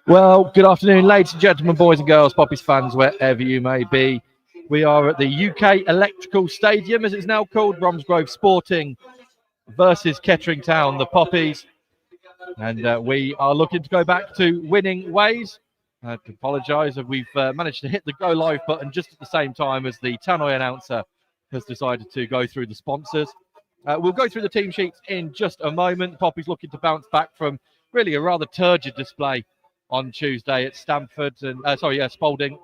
Well, good afternoon, ladies and gentlemen, boys and girls, Poppies fans, wherever you may be. We are at the UK Electrical Stadium, as it's now called, Bromsgrove Sporting versus Kettering Town, the Poppies. And we are looking to go back to winning ways. I apologise if we've managed to hit the go live button just at the same time as the Tannoy announcer has decided to go through the sponsors. We'll go through the team sheets in just a moment. Poppies looking to bounce back from really a rather turgid display on Tuesday at Spalding.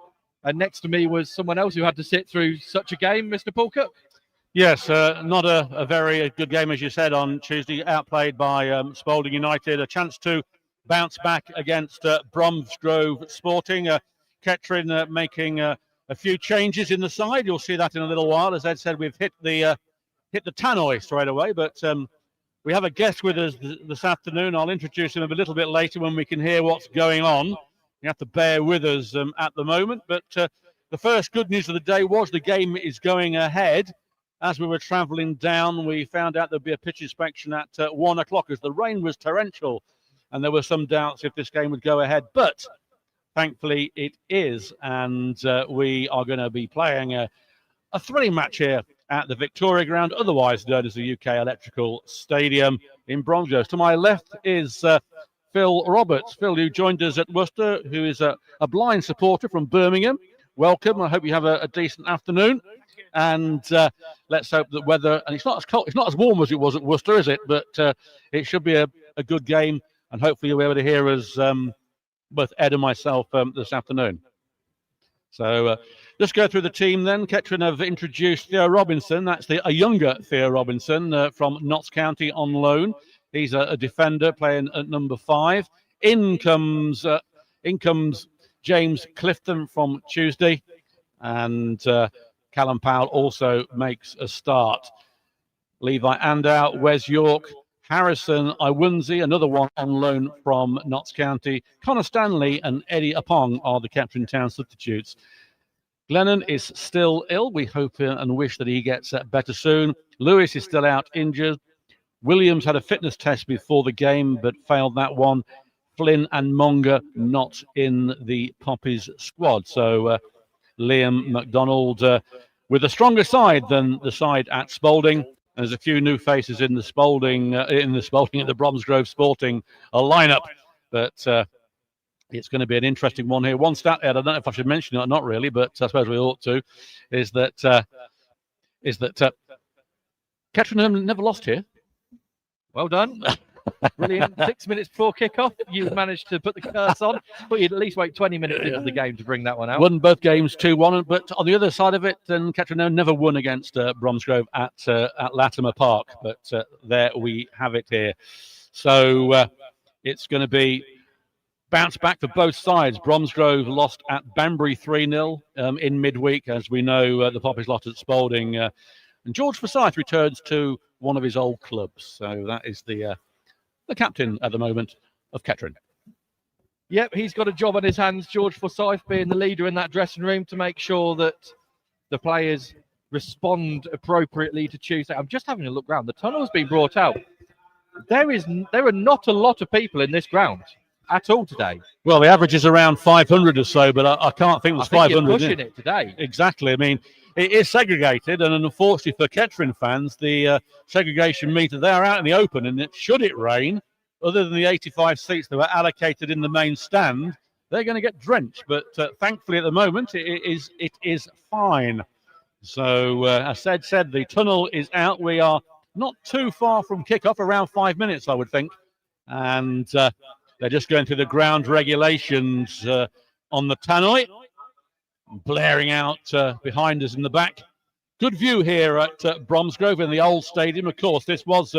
And next to me was someone else who had to sit through such a game, Mr. Paulcook. Yes, not a very good game, as you said, on Tuesday, outplayed by Spalding United. A chance to bounce back against Bromsgrove Sporting. Kettering making a few changes in the side. You'll see that in a little while. As Ed said, we've hit the tannoy straight away, but we have a guest with us this afternoon. I'll introduce him a little bit later when we can hear what's going on. You have to bear with us at the moment. But the first good news of the day was the game is going ahead. As we were travelling down, we found out there'd be a pitch inspection at 1 o'clock as the rain was torrential and there were some doubts if this game would go ahead. But thankfully it is. And we are going to be playing a thrilling match here at the Victoria Ground, otherwise known as the UK Electrical Stadium in Bromsgrove. To my left is Phil Roberts. Phil, who joined us at Worcester, who is a blind supporter from Birmingham. Welcome. I hope you have a decent afternoon. And let's hope that weather, and it's not as cold, it's not as warm as it was at Worcester, is it? But it should be a good game, and hopefully you'll be able to hear us, both Ed and myself, this afternoon. So let's go through the team then. Kettering have introduced Theo Robinson. That's a younger Theo Robinson from Notts County on loan. He's a defender playing at number 5. In comes James Clifton from Tuesday. And Callum Powell also makes a start. Levi Andow, Wes York, Harrison Iwunzi, another one on loan from Notts County. Connor Stanley and Eddie Apong are the Kettering Town substitutes. Glennon is still ill. We hope and wish that he gets better soon. Lewis is still out injured. Williams had a fitness test before the game but failed that one. Flynn and Monga not in the Poppies squad. So Liam MacDonald with a stronger side than the side at Spalding. There's a few new faces in the Bromsgrove Sporting lineup, but it's going to be an interesting one here. One stat, Ed, I don't know if I should mention it or not really, but I suppose we ought to, is that Kettering never lost here. Well done. Brilliant. 6 minutes before kickoff, you managed to put the curse on, but you'd at least wait 20 minutes into the game to bring that one out. Won both games 2-1, but on the other side of it, Kettering never won against Bromsgrove at Latimer Park, but there we have it here. So it's going to be bounce back for both sides. Bromsgrove lost at Banbury 3-0 in midweek, as we know the Poppies lost at Spalding. And George Forsyth returns to one of his old clubs. So that is the captain at the moment of Kettering. Yep, he's got a job on his hands, George Forsyth, being the leader in that dressing room to make sure that the players respond appropriately to Tuesday. I'm just having a look round. The tunnel's been brought out. There are not a lot of people in this ground at all today. Well, the average is around 500 or so, but I can't think there's 500. You're pushing it today. Exactly. I mean, it is segregated, and unfortunately for Kettering fans, the segregation meter, they're out in the open, and should it rain, other than the 85 seats that were allocated in the main stand, they're going to get drenched. But thankfully, at the moment, it is fine. So, as Ed said, the tunnel is out. We are not too far from kickoff, around 5 minutes, I would think. And they're just going through the ground regulations on the tannoy, blaring out behind us in the back. Good view here at Bromsgrove in the old stadium. Of course, this was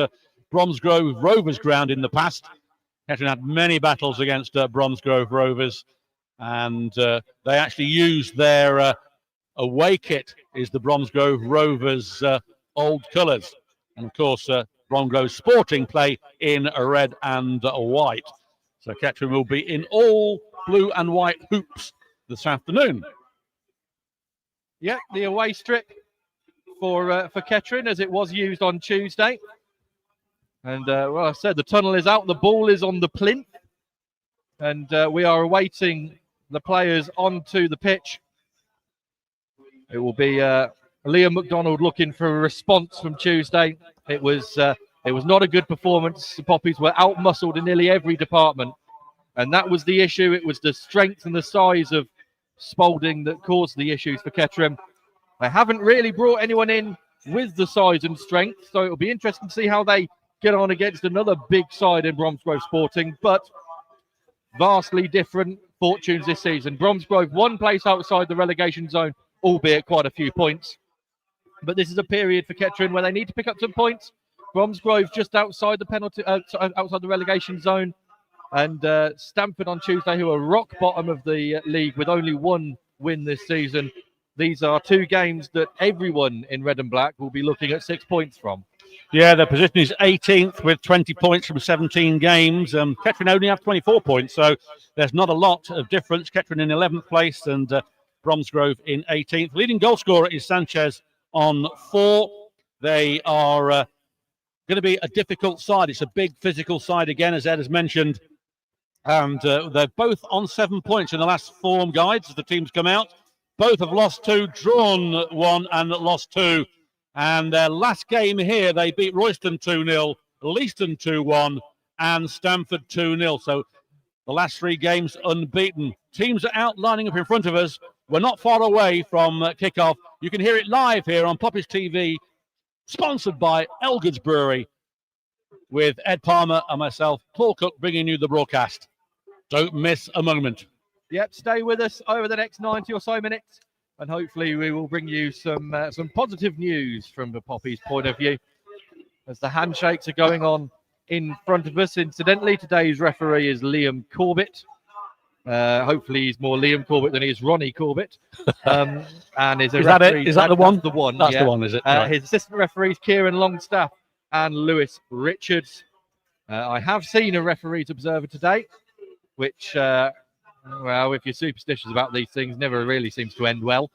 Bromsgrove Rovers ground in the past. Kettering had many battles against Bromsgrove Rovers, and they actually used their away kit is the Bromsgrove Rovers old colours. And of course, Bromsgrove Sporting play in red and white. So Kettering will be in all blue and white hoops this afternoon. Yep, the away strip for Kettering, as it was used on Tuesday. And well, I said the tunnel is out. The ball is on the plinth. And we are awaiting the players onto the pitch. It will be Liam McDonald looking for a response from Tuesday. It was not a good performance. The Poppies were out-muscled in nearly every department. And that was the issue. It was the strength and the size of Spalding that caused the issues for Kettering. They haven't really brought anyone in with the size and strength, so it'll be interesting to see how they get on against another big side in Bromsgrove Sporting, but vastly different fortunes this season. Bromsgrove one place outside the relegation zone, albeit quite a few points. But this is a period for Kettering where they need to pick up some points. Bromsgrove just outside the outside the relegation zone. And Stamford on Tuesday, who are rock bottom of the league with only one win this season. These are two games that everyone in red and black will be looking at 6 points from. Yeah, their position is 18th with 20 points from 17 games. Kettering only have 24 points, so there's not a lot of difference. Kettering in 11th place and Bromsgrove in 18th. Leading goal scorer is Sanchez on 4. They are going to be a difficult side. It's a big physical side again, as Ed has mentioned. And they're both on 7 points in the last form guides as the teams come out. Both have lost 2, drawn 1 and lost 2. And their last game here, they beat Royston 2-0, Leiston 2-1 and Stamford 2-0. So the last 3 games unbeaten. Teams are out lining up in front of us. We're not far away from kickoff. You can hear it live here on Poppies TV, sponsored by Elgood's Brewery, with Ed Palmer and myself, Paul Cook, bringing you the broadcast. Don't miss a moment. Yep, stay with us over the next 90 or so minutes, and hopefully we will bring you some positive news from the Poppies' point of view, as the handshakes are going on in front of us. Incidentally, today's referee is Liam Corbett. Hopefully he's more Liam Corbett than he is Ronnie Corbett. And is that it? Is that the one? That's the one. That's the one, is it? Right. His assistant referees, Kieran Longstaff and Lewis Richards. I have seen a referee's observer today, which, well, if you're superstitious about these things, never really seems to end well.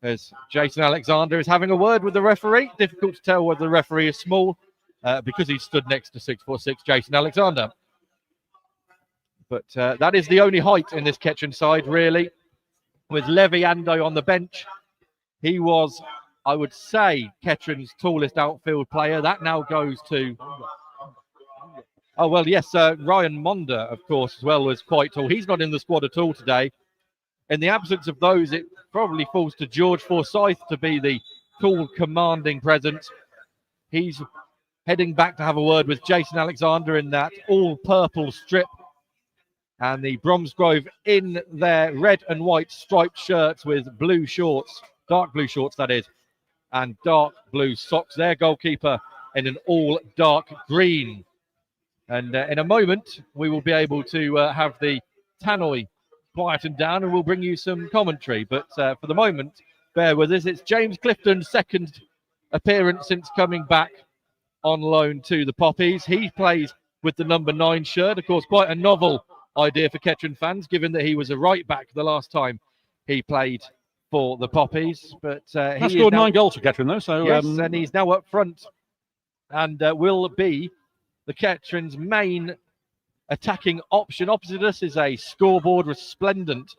As Jason Alexander is having a word with the referee. Difficult to tell whether the referee is small because he stood next to 6'6" Jason Alexander. But that is the only height in this Kettering side, really. With Levi Ando on the bench, he was, I would say, Kettering's tallest outfield player. That now goes to... Oh, well, yes, Ryan Monda, of course, as well, was quite tall. He's not in the squad at all today. In the absence of those, it probably falls to George Forsyth to be the tall, commanding presence. He's heading back to have a word with Jason Alexander in that all-purple strip. And the Bromsgrove in their red and white striped shirts with blue shorts, dark blue shorts, that is, and dark blue socks. Their goalkeeper in an all dark green. And in a moment, we will be able to have the tannoy quietened down and we'll bring you some commentary. But for the moment, bear with us. It's James Clifton's second appearance since coming back on loan to the Poppies. He plays with the number 9 shirt. Of course, quite a novel idea for Kettering fans, given that he was a right back the last time he played for the Poppies. But he scored 9 goals for Kettering, though. So yes, and he's now up front and will be the Kettering's main attacking option. Opposite us is a scoreboard resplendent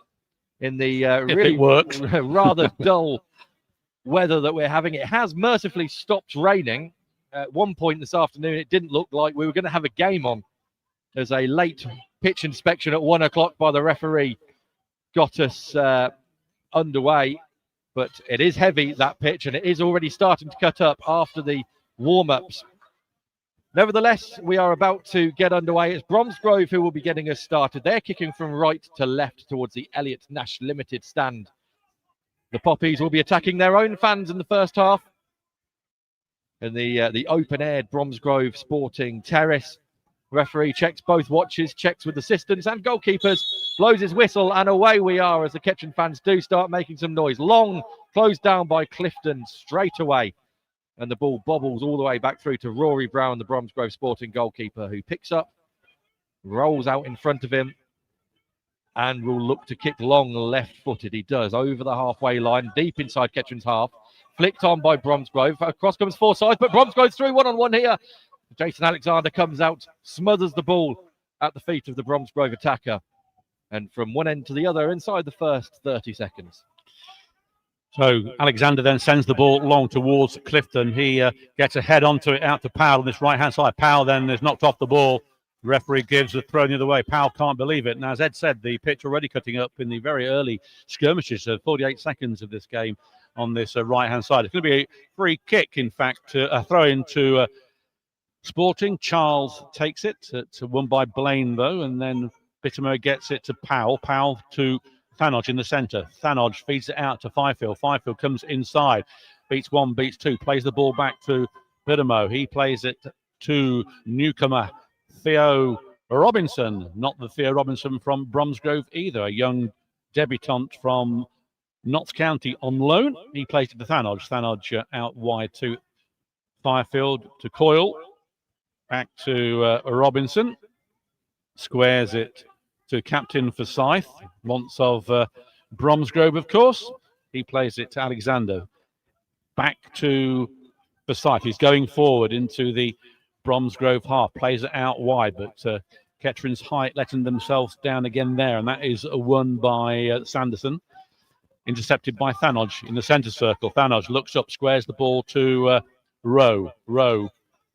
in the really rather dull weather that we're having. It has mercifully stopped raining. At one point this afternoon, it didn't look like we were going to have a game on. There's a late pitch inspection at 1 o'clock by the referee got us underway, but it is heavy, that pitch, and it is already starting to cut up after the warm-ups. Nevertheless, we are about to get underway. It's Bromsgrove who will be getting us started. They're kicking from right to left towards the Elliott Nash Limited stand. The Poppies will be attacking their own fans in the first half in the open-aired Bromsgrove Sporting Terrace. Referee checks both watches, checks with assistants and goalkeepers, blows his whistle, and away we are as the Kettering fans do start making some noise. Long, closed down by Clifton straight away. And the ball bobbles all the way back through to Rory Brown, the Bromsgrove Sporting goalkeeper, who picks up, rolls out in front of him, and will look to kick long left-footed. He does, over the halfway line, deep inside Kettering's half. Flicked on by Bromsgrove. Across comes Forsyth, but Bromsgrove's through one-on-one here. Jason Alexander comes out, smothers the ball at the feet of the Bromsgrove attacker. And from one end to the other inside the first 30 seconds. So Alexander then sends the ball long towards Clifton. He gets a head onto it out to Powell on this right-hand side. Powell then is knocked off the ball. The referee gives a throw the other way. Powell can't believe it. Now, as Ed said, the pitch already cutting up in the very early skirmishes. 48 seconds of this game on this right-hand side. It's going to be a free kick, in fact, a throw into Sporting. Charles takes it. It's won by Blaine, though, and then Bittermo gets it to Powell. Powell to Thanodge in the centre. Thanodge feeds it out to Fifield. Fifield comes inside. Beats one, beats two. Plays the ball back to Bittermo. He plays it to newcomer Theo Robinson. Not the Theo Robinson from Bromsgrove either. A young debutant from Notts County on loan. He plays it to Thanodge. Thanodge out wide to Fifield, to Coyle. Back to Robinson. Squares it to captain Forsyth, once of Bromsgrove, of course. He plays it to Alexander. Back to Forsyth. He's going forward into the Bromsgrove half. Plays it out wide, but Kettering's height letting themselves down again there. And that is won by Sanderson. Intercepted by Thanodge in the centre circle. Thanodge looks up, squares the ball to Rowe. Rowe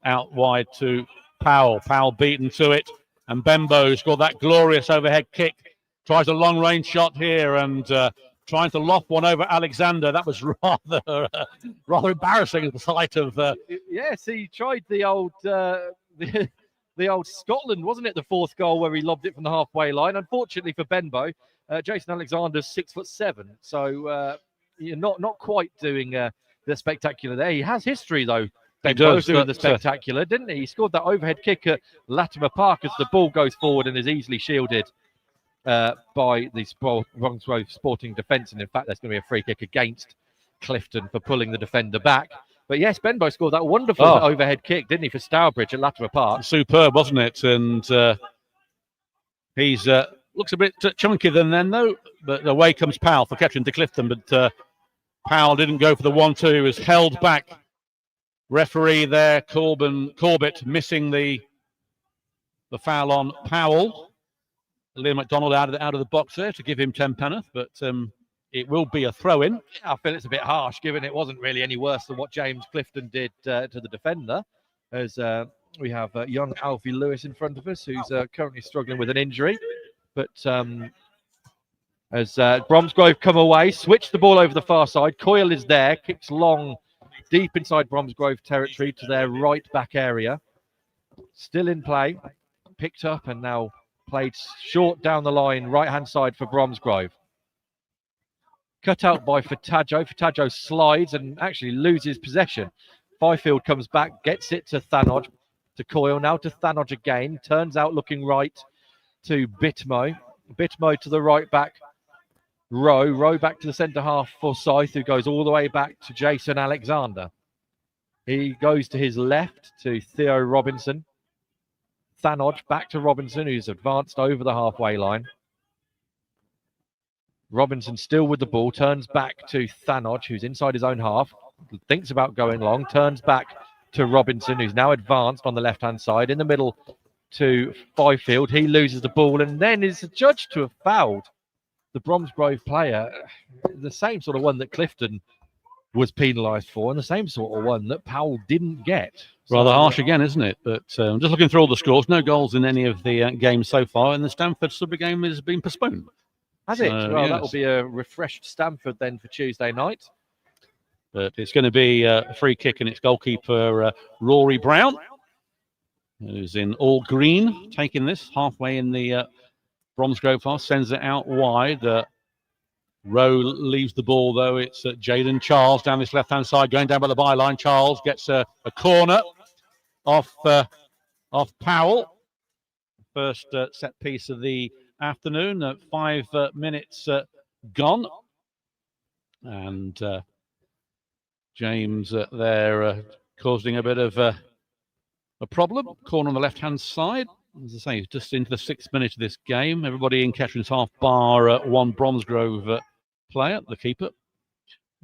out wide to Powell. Powell beaten to it. And Bembo scored that glorious overhead kick. Tries a long-range shot here and trying to loft one over Alexander. That was rather embarrassing at the sight of. Yes, he tried the old the old Scotland, wasn't it? The fourth goal where he lobbed it from the halfway line. Unfortunately for Benbow, Jason Alexander's 6'7", so you're not quite doing the spectacular there. He has history though. He doing the spectacular, didn't he? He scored that overhead kick at Latimer Park as the ball goes forward and is easily shielded by the Bromsgrove Sporting defence. And in fact, there's going to be a free kick against Clifton for pulling the defender back. But yes, Benbow scored that wonderful overhead kick, didn't he, for Stourbridge at Latimer Park? Superb, wasn't it? And he's looks a bit chunky then, though. But away comes Powell for Kettering to Clifton. But Powell didn't go for the 1-2. He was held back. Referee there, Corbett, missing the foul on Powell. Liam McDonald out of the box there to give him 10 penneth, but it will be a throw-in. I feel it's a bit harsh, given it wasn't really any worse than what James Clifton did to the defender. As we have young Alfie Lewis in front of us, who's currently struggling with an injury. But as Bromsgrove come away, switch the ball over the far side. Coyle is there, kicks long, deep inside Bromsgrove territory to their right back area. Still in play, picked up and now played short down the line, right-hand side for Bromsgrove. Cut out by Fataggio. Fataggio slides and actually loses possession. Fifield comes back, gets it to Thanodge, to Coyle, now to Thanodge again. Turns out looking right to Bitmo. Bitmo to the right back. Rowe back to the centre half for Forsyth, who goes all the way back to Jason Alexander. He goes to his left to Theo Robinson. Thanodge back to Robinson, who's advanced over the halfway line. Robinson still with the ball, turns back to Thanodge, who's inside his own half, thinks about going long, turns back to Robinson, who's now advanced on the left-hand side, in the middle to Fifield. He loses the ball and then is judged to have fouled the Bromsgrove player, the same sort of one that Clifton was penalised for, and the same sort of one that Powell didn't get. Rather harsh again, isn't it? But just looking through all the scores, no goals in any of the games so far, and the Stamford-Sudbury game has been postponed. Has it? Well, yes. That will be a refreshed Stamford then for Tuesday night. But it's going to be a free kick, and it's goalkeeper Rory Brown, who's in all green, taking this halfway in the Bromsgrove half, sends it out wide. Rowe leaves the ball, though. It's Jaden Charles down this left-hand side, going down by the byline. Charles gets a corner off Powell. First set piece of the afternoon. 5 minutes gone. And James there causing a bit of a problem. Corner on the left-hand side. As I say, just into the 6th minute of this game. Everybody in Kettering's half bar one Bromsgrove player, the keeper.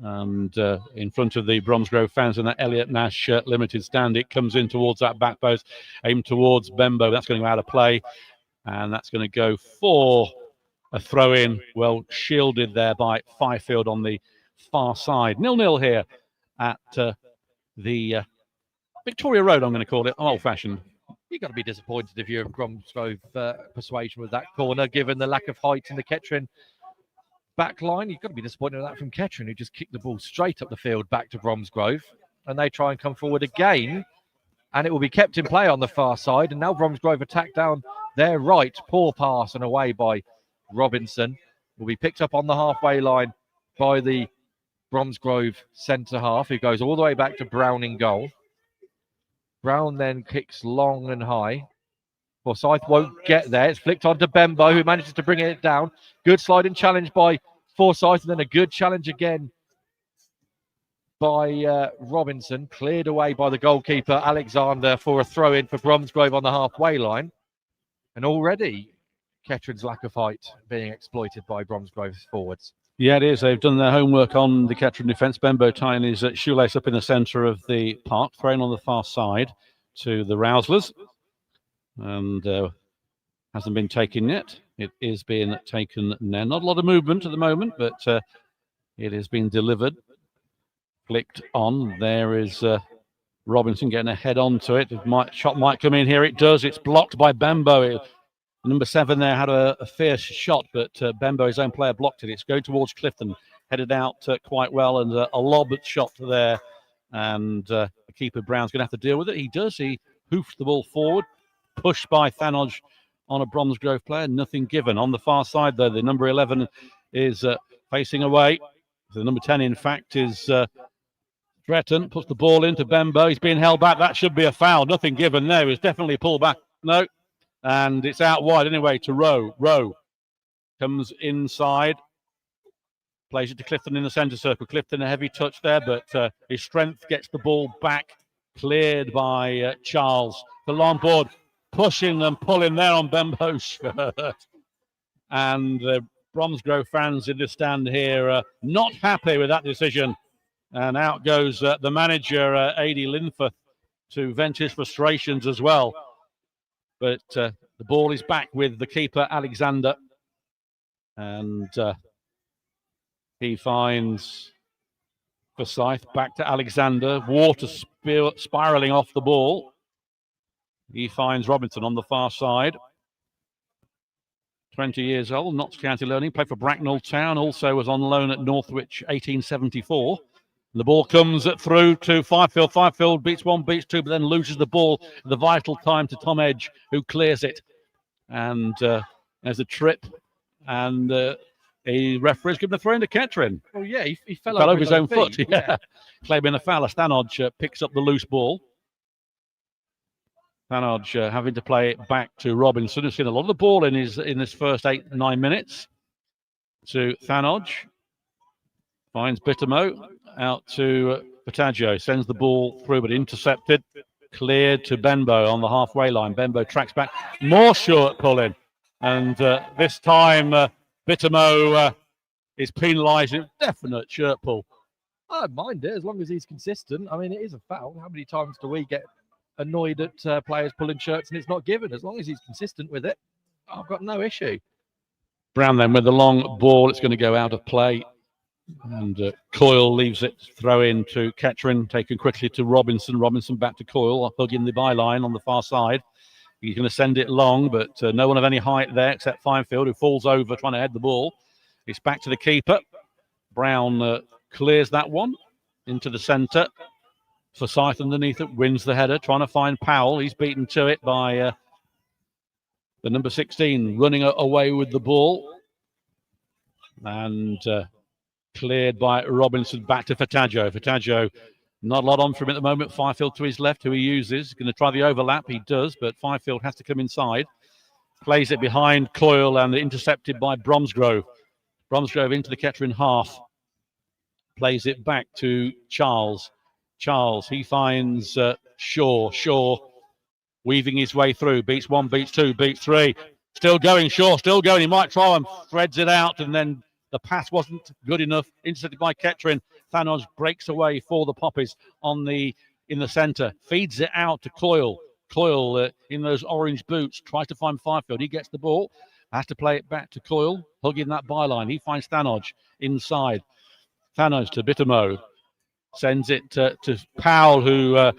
And in front of the Bromsgrove fans and that Elliot Nash limited stand, it comes in towards that back post, aimed towards Bembo. That's going to go out of play. And that's going to go for a throw-in, well shielded there by Fifield on the far side. 0-0 here at the Victoria Road, I'm going to call it. I'm old-fashioned. You've got to be disappointed if you're in Bromsgrove persuasion with that corner, given the lack of height in the Kettering back line. You've got to be disappointed with that from Kettering, who just kicked the ball straight up the field back to Bromsgrove. And they try and come forward again. And it will be kept in play on the far side. And now Bromsgrove attack down their right. Poor pass and away by Robinson. Will be picked up on the halfway line by the Bromsgrove centre half, who goes all the way back to Brown in goal. Brown then kicks long and high. Forsyth won't get there. It's flicked on to Bembo, who manages to bring it down. Good sliding challenge by Forsyth, and then a good challenge again by Robinson. Cleared away by the goalkeeper, Alexander, for a throw-in for Bromsgrove on the halfway line. And already, Kettering's lack of height being exploited by Bromsgrove's forwards. Yeah, it is. They've done their homework on the Kettering defence. Bembo tying his shoelace up in the centre of the park, thrown on the far side to the Rouslers. And hasn't been taken yet. It is being taken now. Not a lot of movement at the moment, but it has been delivered. Flicked on. There is Robinson getting a head onto it. Shot might come in here. It does. It's blocked by Bembo. Number 7 there had a fierce shot, but Bembo, his own player, blocked it. It's going towards Clifton, headed out quite well, and a lob shot there. And the keeper Brown's going to have to deal with it. He does. He hoofed the ball forward, pushed by Thanodge on a Bromsgrove player. Nothing given. On the far side, though, the number 11 is facing away. The number 10, in fact, is Stretton. Puts the ball into Bembo. He's being held back. That should be a foul. Nothing given there. It was definitely a pull back. No. And it's out wide anyway to Rowe. Rowe comes inside, plays it to Clifton in the centre circle. Clifton a heavy touch there, but his strength gets the ball back, cleared by Charles. The long board pushing and pulling there on Bembo's shirt. And the Bromsgrove fans in the stand here not happy with that decision. And out goes the manager, A.D. Linforth, to vent his frustrations as well. But the ball is back with the keeper, Alexander. And he finds Forsyth back to Alexander. Water spiralling off the ball. He finds Robinson on the far side. 20 years old, Notts County learning. Played for Bracknell Town. Also was on loan at Northwich 1874. The ball comes through to Fifield. Fifield beats 1, beats 2, but then loses the ball at the vital time to Tom Edge, who clears it. And there's a trip, and a referee's given a throw into Kettering. Oh, yeah, he fell over his own feet. foot. Yeah. Claiming a foul. Thanodge picks up the loose ball. Thanodge having to play it back to Robinson, who's seen a lot of the ball in his first 8-9 minutes. To Thanodge. Finds Bittermo. Out to Patagio, sends the ball through, but intercepted, cleared to Bembo on the halfway line. Bembo tracks back, more short pulling, and this time Bittermo is penalised. Definite shirt pull. I don't mind it as long as he's consistent. I mean, it is a foul. How many times do we get annoyed at players pulling shirts and it's not given? As long as he's consistent with it, I've got no issue. Brown then with the long ball, it's going to go out of play. And Coyle leaves it, throw in to Kettering, taken quickly to Robinson. Robinson back to Coyle, hugging the byline on the far side. He's going to send it long, but no one of any height there except Fifield, who falls over trying to head the ball. It's back to the keeper. Brown clears that one into the centre. Forsyth underneath it, wins the header, trying to find Powell. He's beaten to it by the number 16, running away with the ball. And cleared by Robinson, back to Fatagio. Fatagio, not a lot on for him at the moment. Fifield to his left, who he uses. Going to try the overlap. He does, but Fifield has to come inside. Plays it behind Coyle and intercepted by Bromsgrove. Bromsgrove into the Kettering half. Plays it back to Charles. Charles, he finds Shaw. Shaw weaving his way through. Beats 1, beats 2, beats 3. Still going, Shaw, still going. He might try and threads it out, and then the pass wasn't good enough. Intercepted by Kettering. Thanodge breaks away for the Poppies in the centre. Feeds it out to Coyle. Coyle in those orange boots tries to find Fifield. He gets the ball, has to play it back to Coyle, hugging that byline. He finds Thanoj inside. Thanoj to Bittermo, sends it to Powell, who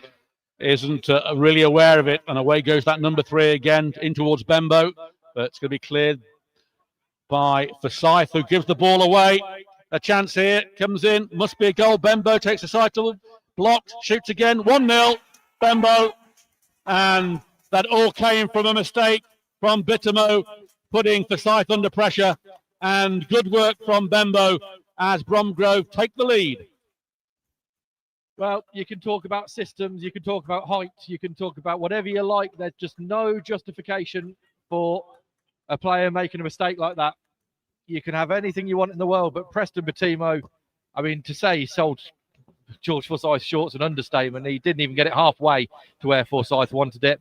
isn't really aware of it, and away goes that number 3 again in towards Bembo, but it's going to be cleared by Forsyth, who gives the ball away. A chance here, comes in, must be a goal. Bembo takes a side to blocked, shoots again, 1-0, Bembo, and that all came from a mistake from Bittermo, putting Forsyth under pressure, and good work from Bembo as Bromsgrove take the lead. Well, you can talk about systems, you can talk about height, you can talk about whatever you like. There's just no justification for a player making a mistake like that. You can have anything you want in the world, but Preston Batimo, I mean, to say he sold George Forsyth's shorts an understatement. He didn't even get it halfway to where Forsyth wanted it.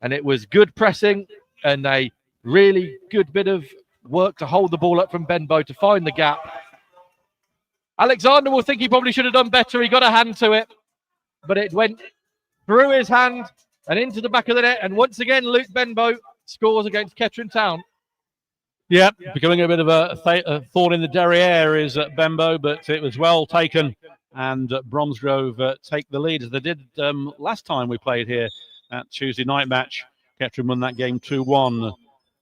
And it was good pressing and a really good bit of work to hold the ball up from Benbow to find the gap. Alexander will think he probably should have done better. He got a hand to it, but it went through his hand and into the back of the net. And once again, Luke Benbow scores against Kettering Town. Yeah, becoming a bit of a thorn in the derriere is Bembo, but it was well taken. And Bromsgrove take the lead, as they did last time we played here at Tuesday night match. Kettering won that game 2-1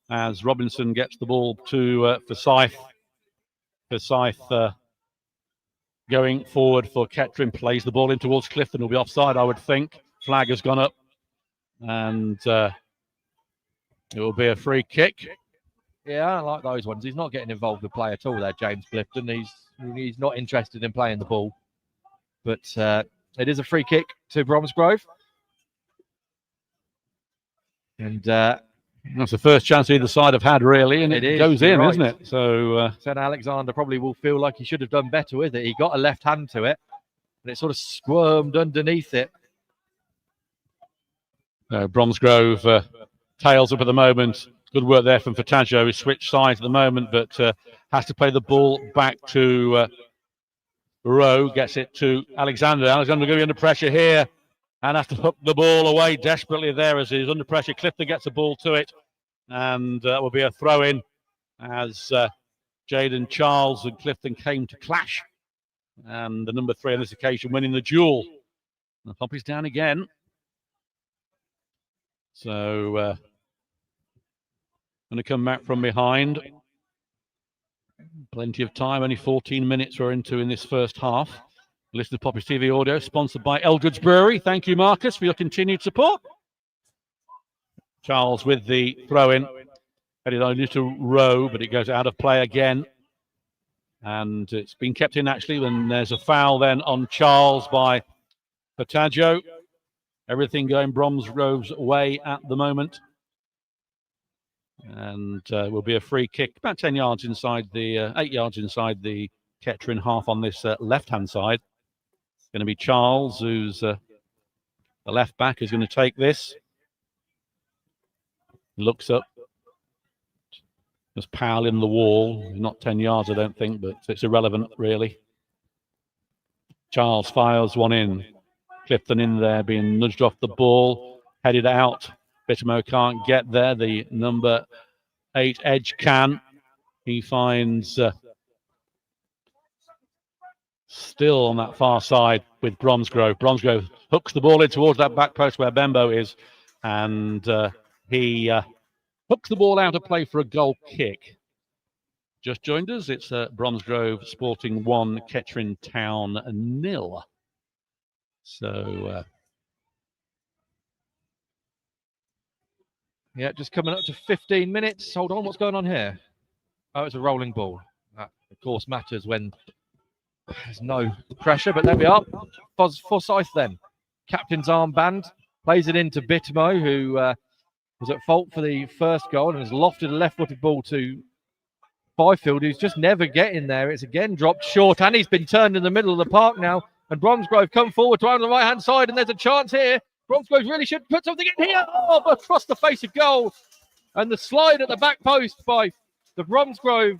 as Robinson gets the ball to Forsyth. Forsyth going forward for Kettering, plays the ball in towards Clifton. Will be offside, I would think. Flag has gone up, and it will be a free kick. Yeah, I like those ones. He's not getting involved with play at all there, James Clifton. He's not interested in playing the ball. But it is a free kick to Bromsgrove. And that's the first chance either side have had, really, and it goes in, right, isn't it? So Alexander probably will feel like he should have done better with it. He got a left hand to it, and it sort of squirmed underneath it. Bromsgrove tails up at the moment. Good work there from Fataggio, who switched sides at the moment, but has to play the ball back to Rowe. Gets it to Alexander. Alexander going to be under pressure here and has to hook the ball away desperately there as he's under pressure. Clifton gets the ball to it, and that will be a throw-in as Jaden Charles and Clifton came to clash. And the number 3 on this occasion winning the duel. The Poppy's down again. So going to come back from behind. Plenty of time, only 14 minutes we're into in this first half. Listen to Poppy's TV audio, sponsored by Eldred's Brewery. Thank you, Marcus, for your continued support. Charles with the throw-in. Headed only to Rowe, but it goes out of play again. And it's been kept in, actually, when there's a foul then on Charles by Fataggio. Everything going Bromsgrove's way at the moment. And will be a free kick about 10 yards inside the 8 yards inside the Kettering half on this left-hand side. It's going to be Charles, who's the left back, is going to take this. Looks up. There's Powell in the wall. Not 10 yards, I don't think, but it's irrelevant, really. Charles fires one in. Clifton in there, being nudged off the ball. Headed out. Bittermo can't get there. The number 8 edge can. He finds still on that far side with Bromsgrove. Bromsgrove hooks the ball in towards that back post where Bembo is, and he hooks the ball out of play for a goal kick. Just joined us. It's Bromsgrove Sporting 1, Kettering Town 0. So yeah, just coming up to 15 minutes. Hold on, what's going on here? Oh, it's a rolling ball. That, of course, matters when there's no pressure, but there we are. Forsyth then. Captain's armband. Plays it into Bittermo, who was at fault for the first goal and has lofted a left-footed ball to Byfield, who's just never getting there. It's again dropped short, and he's been turned in the middle of the park now. And Bromsgrove come forward to on the right-hand side, and there's a chance here. Bromsgrove really should put something in here. Oh, but across the face of goal. And the slide at the back post by the Bromsgrove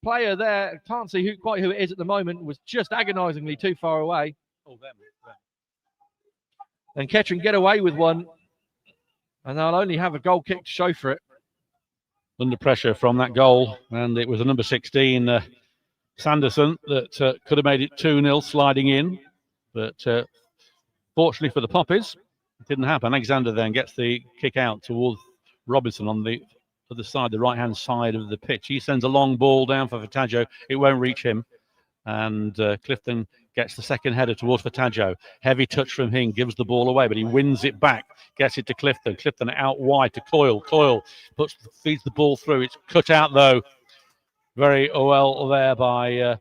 player there. Can't see quite who it is at the moment. Was just agonisingly too far away. Oh, them. And Kettering get away with one, and they'll only have a goal kick to show for it. Under pressure from that goal, and it was a number 16, Sanderson, that could have made it 2-0 sliding in. But fortunately for the Poppies, it didn't happen. Alexander then gets the kick out towards Robinson on the other side, the right-hand side of the pitch. He sends a long ball down for Fataggio. It won't reach him. And Clifton gets the second header towards Fataggio. Heavy touch from him, gives the ball away, but he wins it back, gets it to Clifton. Clifton out wide to Coyle. Coyle feeds the ball through. It's cut out, though, very well there by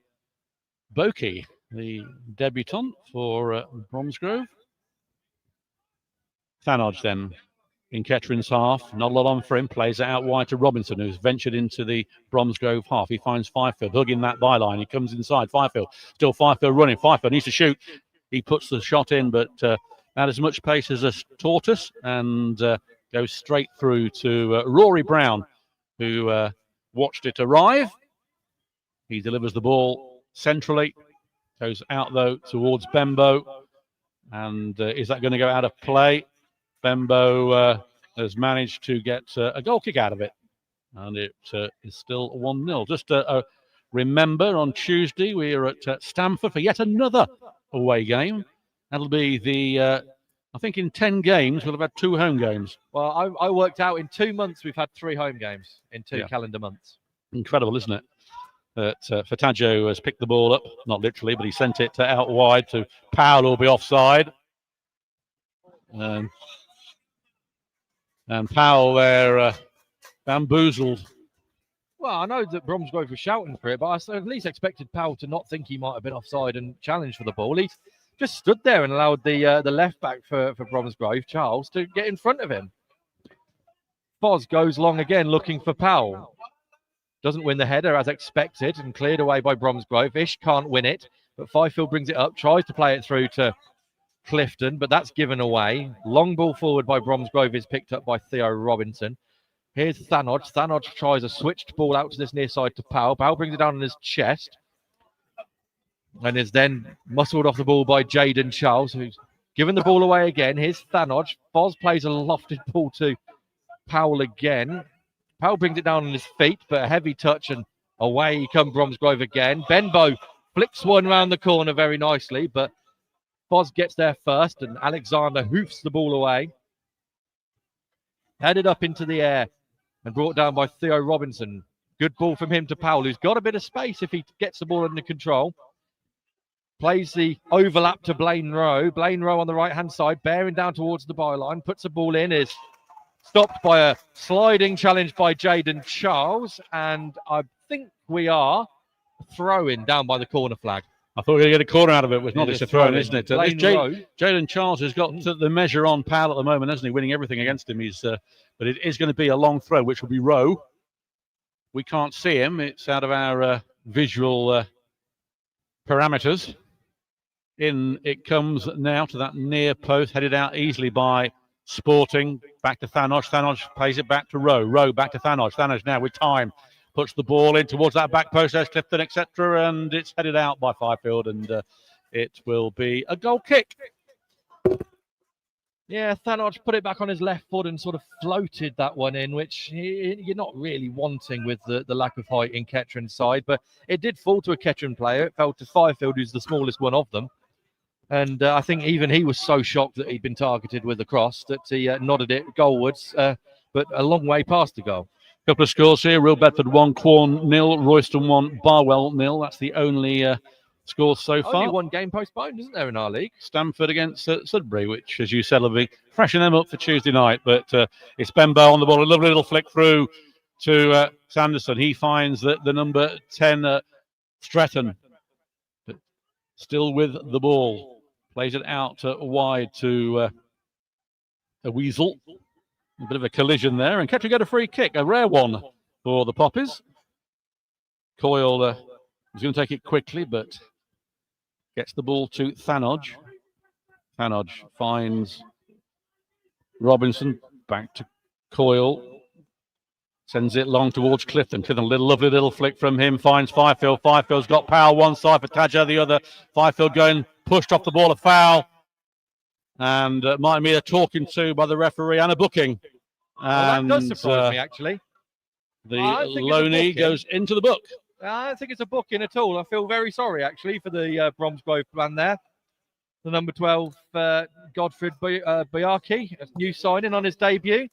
Bokey, the debutant for Bromsgrove. Thanodge then in Kettering's half. Not a lot on for him. Plays it out wide to Robinson, who's ventured into the Bromsgrove half. He finds Fifield hugging that byline. He comes inside. Fifield, still Fifield running. Fifield needs to shoot. He puts the shot in, but not as much pace as a tortoise, and goes straight through to Rory Brown, who watched it arrive. He delivers the ball centrally. Goes out, though, towards Bembo. And is that going to go out of play? Bembo has managed to get a goal kick out of it, and it is still 1-0. Just remember, on Tuesday we are at Stamford for yet another away game. That'll be the, I think in 10 games we'll have had 2 home games. Well, I worked out in 2 months we've had 3 home games in 2 calendar months. Incredible, isn't it? Fataggio has picked the ball up, not literally, but he sent it out wide to Powell, who'll be offside. And Powell there bamboozled. Well, I know that Bromsgrove was shouting for it, but I at least expected Powell to not think he might have been offside and challenge for the ball. He just stood there and allowed the left back for Bromsgrove, Charles, to get in front of him. Foz goes long again looking for Powell. Doesn't win the header as expected and cleared away by Bromsgrove. Ish can't win it, but Fifield brings it up, tries to play it through to Clifton, but that's given away. Long ball forward by Bromsgrove is picked up by Theo Robinson. Here's Thanodge. Thanodge tries a switched ball out to this near side to Powell. Powell brings it down on his chest and is then muscled off the ball by Jaden Charles, who's given the ball away again. Here's Thanodge. Foz plays a lofted ball to Powell again. Powell brings it down on his feet, but a heavy touch, and away come Bromsgrove again. Benbow flicks one round the corner very nicely, but Foz gets there first, and Alexander hoofs the ball away. Headed up into the air and brought down by Theo Robinson. Good ball from him to Powell, who's got a bit of space if he gets the ball under control. Plays the overlap to Blaine Rowe. Blaine Rowe on the right-hand side, bearing down towards the byline. Puts the ball in, is stopped by a sliding challenge by Jaden Charles. And I think we are throwing down by the corner flag. I thought we were going to get a corner out of it. It was not just a throw, isn't it? Jaden Charles has got the measure on Powell at the moment, hasn't he? Winning everything against him. But it is going to be a long throw, which will be Rowe. We can't see him. It's out of our visual parameters. In it comes now to that near post, headed out easily by Sporting. Back to Thanodge. Thanodge plays it back to Rowe. Rowe back to Thanodge. Thanodge now with time. Puts the ball in towards that back post, there's Clifton, etc., and it's headed out by Fifield, and it will be a goal kick. Yeah, Thanodge put it back on his left foot and sort of floated that one in, which you're not really wanting with the lack of height in Kettering's side, but it did fall to a Kettering player. It fell to Fifield, who's the smallest one of them. And I think even he was so shocked that he'd been targeted with a cross that he nodded it goalwards, but a long way past the goal. Couple of scores here. Real Bedford 1, Quorn 0, Royston 1, Barwell 0. That's the only scores so far. Only one game postponed, isn't there, in our league? Stamford against Sudbury, which, as you said, will be freshening them up for Tuesday night. But it's Benbow on the ball. A lovely little flick through to Sanderson. He finds the number 10, Stretton, but still with the ball. Plays it out wide to a Weasel. A bit of a collision there, and Kettering get a free kick, a rare one for the Poppies. Coyle is going to take it quickly, but gets the ball to Thanodge. Thanodge finds Robinson, back to Coyle. Sends it long towards Clifton. Clifton, a lovely little flick from him, finds Fifield. Fifield's got Powell one side, for Fataggio the other. Fifield going, pushed off the ball, a foul. and might be a talking to by the referee and a booking. And that does surprise me, actually. The Loney goes into the book. I don't think it's a booking at all. I feel very sorry, actually, for the Bromsgrove man there. The number 12, Godfrey Bayaki, a new signing on his debut.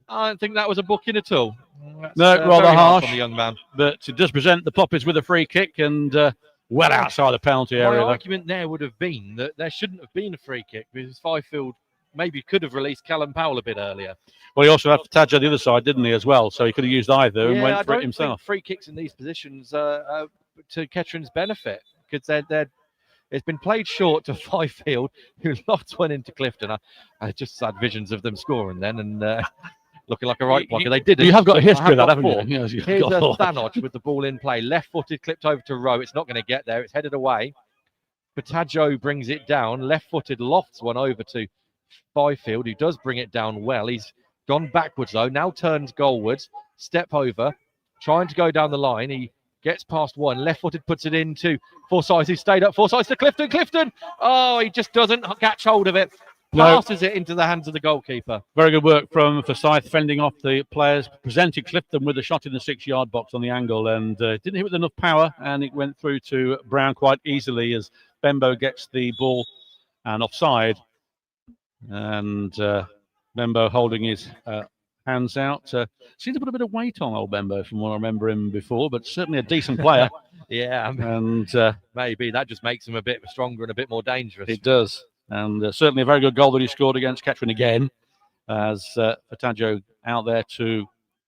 I don't think that was a booking at all. That's, no, rather harsh on the young man. But it does present the Poppies with a free kick and well outside the penalty area. My argument there would have been that there shouldn't have been a free kick because Fifield maybe could have released Callum Powell a bit earlier. Well, he also had Taj on the other side, didn't he, as well? So he could have used either and went for it himself. I don't think free kicks in these positions to Kettering's benefit because it's been played short to Fifield, who lost one into Clifton. I just had visions of them scoring then and looking like a right pocket. They didn't. You have got a history of that, haven't you? Yes, here's Thanodge with the ball in play. Left-footed, clipped over to Rowe. It's not going to get there. It's headed away. Pataggio brings it down. Left-footed lofts one over to Fifield, who does bring it down well. He's gone backwards, though. Now turns goalwards. Step over. Trying to go down the line. He gets past one. Left-footed puts it into Forsyth, who stayed up. Forsyth to Clifton. Clifton! Oh, he just doesn't catch hold of it. Passes it into the hands of the goalkeeper. Very good work from Forsyth, fending off the players. Presented Clifton with a shot in the 6-yard box on the angle and didn't hit with enough power, and it went through to Brown quite easily as Bembo gets the ball and offside. And Bembo holding his hands out. Seems to put a bit of weight on old Bembo from what I remember him before, but certainly a decent player. Yeah, and maybe that just makes him a bit stronger and a bit more dangerous. It does. And certainly a very good goal that he scored against Kettering again, as Fataggio out there to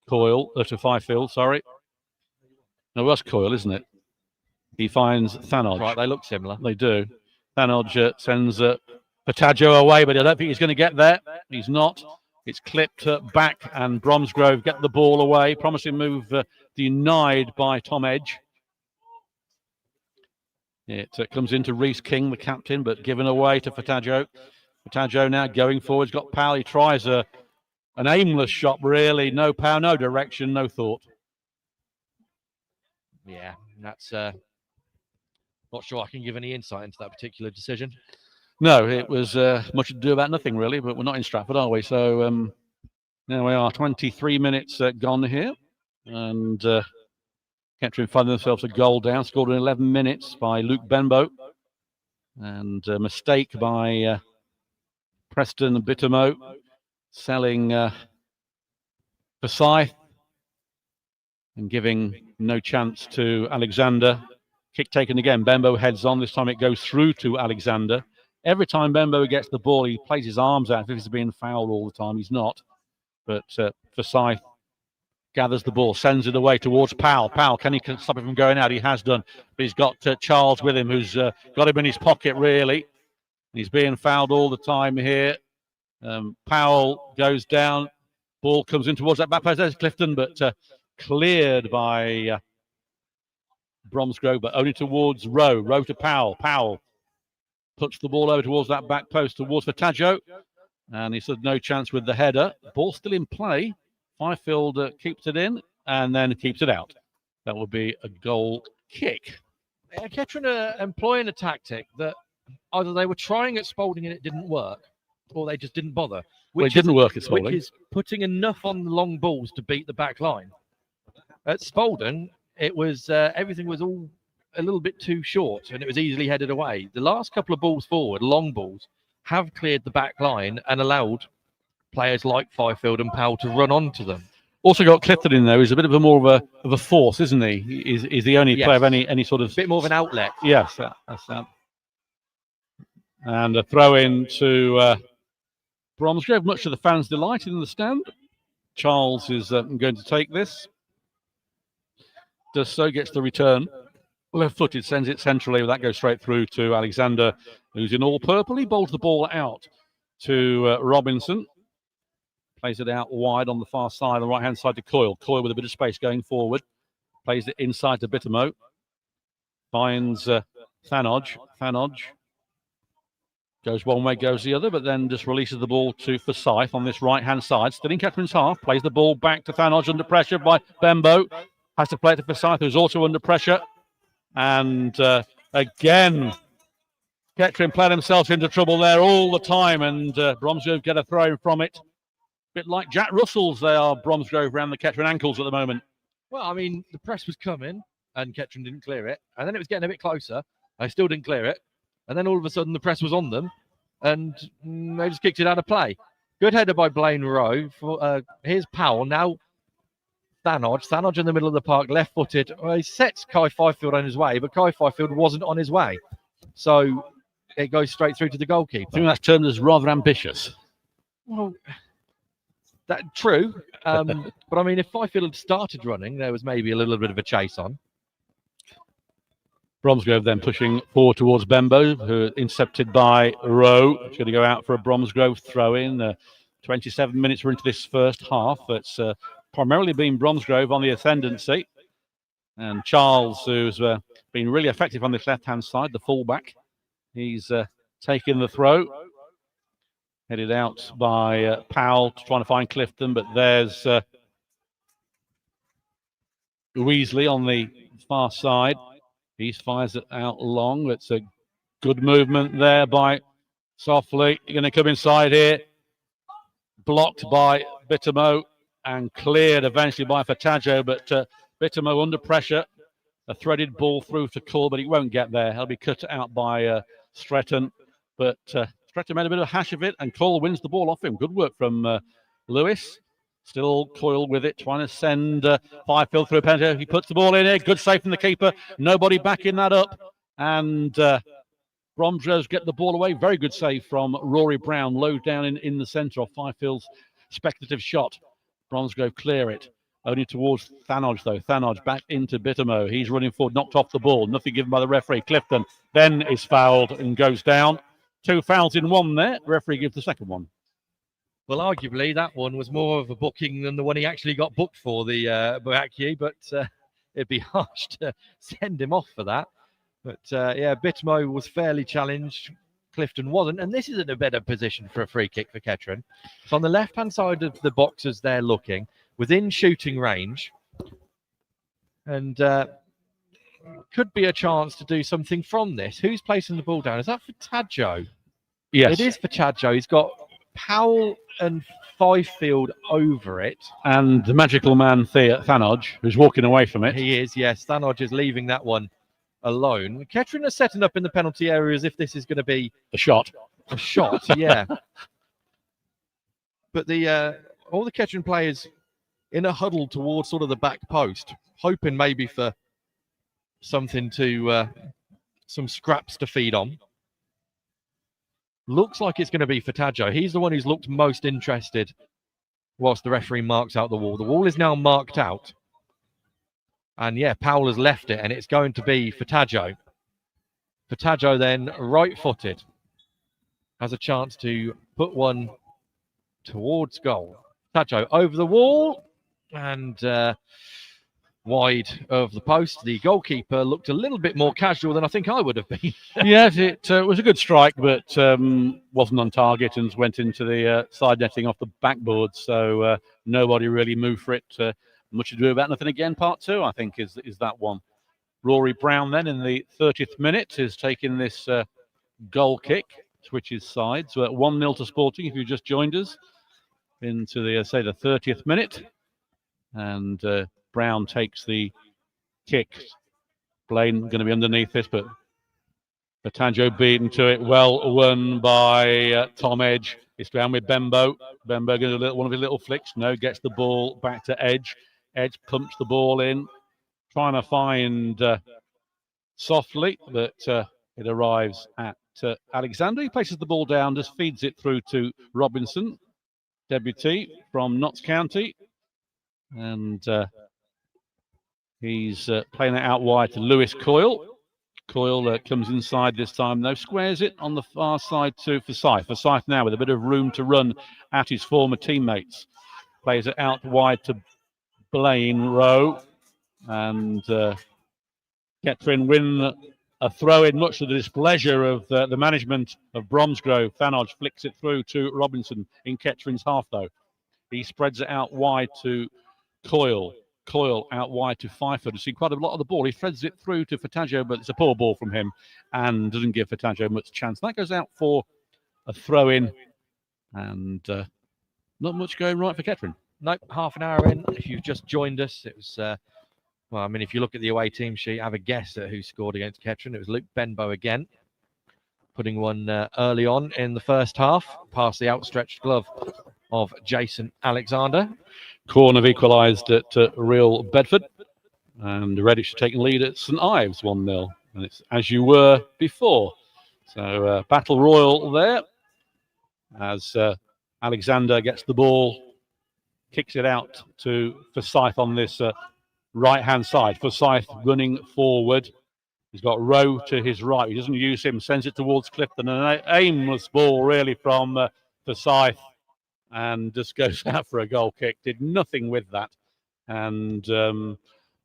Fifield, sorry. No, that's Coyle, isn't it? He finds Thanodge. Right, they look similar. They do. Thanodge sends Fataggio away, but I don't think he's going to get there. He's not. It's clipped back, and Bromsgrove get the ball away. Promising move denied by Tom Edge. It comes into Reese King, the captain, but given away to Fataggio. Fataggio now going forward. He's got Powell. He tries an aimless shot, really. No power, no direction, no thought. Yeah, that's not sure I can give any insight into that particular decision. No, it was much ado about nothing, really, but we're not in Stratford, are we? So there we are, 23 minutes gone here. And Kettering find themselves a goal down, scored in 11 minutes by Luke Benbow. And a mistake by Preston Bittermo, selling Forsyth and giving no chance to Alexander. Kick taken again. Benbow heads on. This time it goes through to Alexander. Every time Benbow gets the ball, he plays his arms out. If he's being fouled all the time, he's not. But Forsyth gathers the ball, sends it away towards Powell. Powell, can he stop it from going out? He has done. But he's got Charles with him, who's got him in his pocket, really. He's being fouled all the time here. Powell goes down. Ball comes in towards that back post. There's Clifton, but cleared by Bromsgrove, but only towards Rowe. Rowe to Powell. Powell puts the ball over towards that back post towards Fataggio. And he said no chance with the header. Ball still in play. Fifield keeps it in and then keeps it out. That will be a goal kick. Kettering are employing a tactic that either they were trying at Spalding and it didn't work, or they just didn't bother. Well, it didn't work at Spalding. Which is putting enough on the long balls to beat the back line. At Spalding, it was everything was all a little bit too short and it was easily headed away. The last couple of balls forward, long balls, have cleared the back line and allowed players like Fifield and Powell to run onto them. Also got Clifton in there. He's a bit of a more of a force, isn't he? He's the only player of any sort of... A bit more of an outlet. Yes, that's that. And a throw in to Bromsgrove, much to the fans' delight in the stand. Charles is going to take this. Does so, gets the return. Left-footed, sends it centrally. That goes straight through to Alexander, who's in all purple. He bowls the ball out to Robinson. Plays it out wide on the far side, the right-hand side to Coyle. Coyle with a bit of space going forward. Plays it inside to Bittermo. Finds Thanodge. Thanodge goes one way, goes the other, but then just releases the ball to Forsyth on this right-hand side. Still in Kettering's half. Plays the ball back to Thanodge under pressure by Bembo. Has to play it to Forsyth, who's also under pressure. And again, Kettering play themselves into trouble there all the time, and Bromsgrove get a throw from it. Bit like Jack Russell's, they are Bromsgrove around the Kettering ankles at the moment. Well, I mean, the press was coming and Kettering didn't clear it. And then it was getting a bit closer. They still didn't clear it. And then all of a sudden the press was on them and they just kicked it out of play. Good header by Blaine Rowe. Here's Powell. Now Thanodge. Thanodge in the middle of the park, left-footed. Well, he sets Kai Fifield on his way, but Kai Fifield wasn't on his way. So it goes straight through to the goalkeeper. I think that's termed as rather ambitious. Well, true. But I mean, if Fifield had started running, there was maybe a little bit of a chase on. Bromsgrove then pushing forward towards Bembo, who intercepted by Rowe. It's going to go out for a Bromsgrove throw-in. 27 minutes we're into this first half. It's primarily been Bromsgrove on the ascendancy. And Charles, who's been really effective on this left-hand side, the fullback, he's taken the throw. Headed out by Powell trying to find Clifton, but there's Weasley on the far side. He fires it out long. It's a good movement there by Softly. You're going to come inside here. Blocked by Bittermo and cleared eventually by Fataggio, but Bittermo under pressure. A threaded ball through to Cole, but he won't get there. He'll be cut out by Stretton, but Stretton made a bit of a hash of it, and Cole wins the ball off him. Good work from Lewis. Still Coyle with it, trying to send Fifield through a penalty. He puts the ball in here. Good save from the keeper. Nobody backing that up. And Bromsgrove get the ball away. Very good save from Rory Brown. Low down in the centre of Fifield's speculative shot. Bromsgrove clear it. Only towards Thanodge, though. Thanodge back into Bittermo. He's running forward, knocked off the ball. Nothing given by the referee. Clifton then is fouled and goes down. 2 fouls in one there. The referee gives the second one. Well, arguably, that one was more of a booking than the one he actually got booked for, the Boakye, but it'd be harsh to send him off for that. But, yeah, Bitmo was fairly challenged. Clifton wasn't, and this is in a better position for a free kick for Kettering. So on the left-hand side of the box as they're looking, within shooting range, and could be a chance to do something from this. Who's placing the ball down? Is that for Tadjo? Yes. It is for Tadjo. He's got Powell and Fifield over it. And the magical man, Thanodge, who's walking away from it. He is, yes. Thanodge is leaving that one alone. Kettering are setting up in the penalty area as if this is going to be a shot. A shot, yeah. But all the Kettering players in a huddle towards sort of the back post, hoping maybe for something to, some scraps to feed on. Looks like it's going to be for Tadjo. He's the one who's looked most interested whilst the referee marks out the wall. The wall is now marked out. And yeah, Powell has left it, and it's going to be for Tadjo. For Tadjo then, right-footed, has a chance to put one towards goal. Tadjo over the wall and wide of the post. The goalkeeper looked a little bit more casual than I think I would have been. Yes, it was a good strike, but wasn't on target and went into the side netting off the backboard. So nobody really moved for it. Much to do about nothing again. Part 2, I think, is that one. Rory Brown then in the 30th minute is taking this goal kick, switches sides. So at 1-0 to Sporting, if you just joined us, into the, say, the 30th minute. And Brown takes the kick. Blaine going to be underneath this, but Batanjo beaten to it. Well won by Tom Edge. It's down with Bembo. Bembo going to do one of his little flicks. No, gets the ball back to Edge. Edge pumps the ball in, trying to find Softly, but it arrives at Alexander. He places the ball down, just feeds it through to Robinson, debutee from Notts County. And he's playing it out wide to Lewis Coyle. Coyle comes inside this time, though, squares it on the far side to Forsyth. Forsyth now with a bit of room to run at his former teammates. Plays it out wide to Blaine Rowe. And Kettering win a throw-in, much to the displeasure of the management of Bromsgrove. Thanodge flicks it through to Robinson in Kettering's half, though. He spreads it out wide to Coyle. Coyle out wide to Pfeiffer to see quite a lot of the ball. He threads it through to Fataggio, but it's a poor ball from him and doesn't give Fataggio much chance. That goes out for a throw-in, and not much going right for Kettering. Nope, half an hour in. If you've just joined us, it was, well, I mean, if you look at the away team sheet, have a guess at who scored against Kettering. It was Luke Benbow again, putting one early on in the first half, past the outstretched glove of Jason Alexander. Corner equalised at Real Bedford, and Redditch taking lead at St Ives 1-0, and it's as you were before. So battle royal there, as Alexander gets the ball, kicks it out to Forsyth on this right-hand side. Forsyth running forward. He's got Rowe to his right. He doesn't use him, sends it towards Clifton. An aimless ball, really, from Forsyth, and just goes out for a goal kick. Did nothing with that. And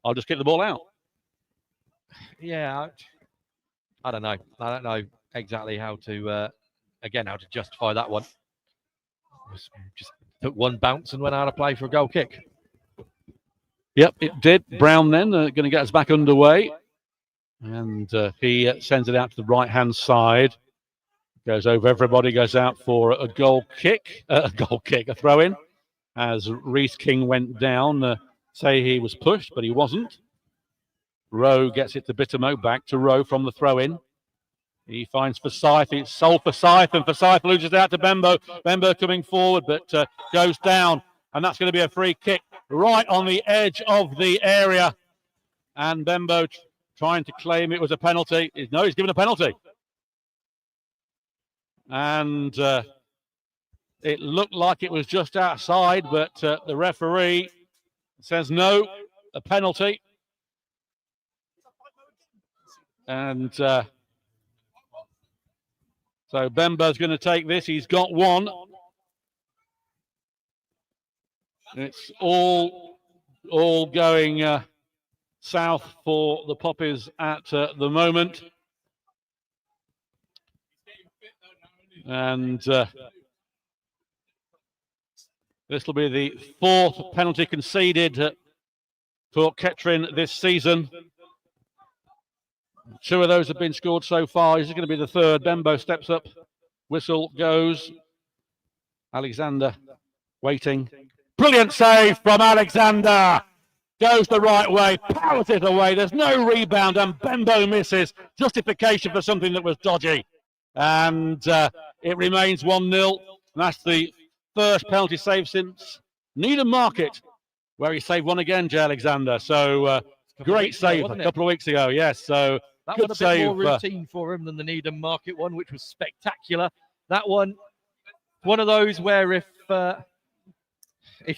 I'll just kick the ball out. Yeah, I don't know. I don't know exactly how to, again, how to justify that one. Just took one bounce and went out of play for a goal kick. Yep, it did. Brown then going to get us back underway. And he sends it out to the right-hand side. Goes over everybody, goes out for a goal kick, a throw-in, as Reese King went down. Say he was pushed, but he wasn't. Rowe gets it to Bittermo, back to Rowe from the throw-in. He finds Forsyth, it's Sol Forsyth, and Forsyth loses out to Bembo. Bembo coming forward, but goes down, and that's going to be a free kick right on the edge of the area. And Bembo trying to claim it was a penalty. No, he's given a penalty. And it looked like it was just outside, but the referee says no, a penalty. And so Bembo's going to take this. He's got one. It's all going south for the Poppies at the moment. And this will be the fourth penalty conceded for Kettering this season. 2 of those have been scored so far. This is going to be the third. Bembo steps up. Whistle goes. Alexander waiting. Brilliant save from Alexander. Goes the right way, powers it away. There's no rebound, and Bembo misses. Justification for something that was dodgy. And it remains 1-0. That's the first penalty save since Needham Market, where he saved one again, J. Alexander. So great save a couple of weeks ago, yes. So that good was a save. bit more routine for him than the Needham Market one, which was spectacular. That one of those where if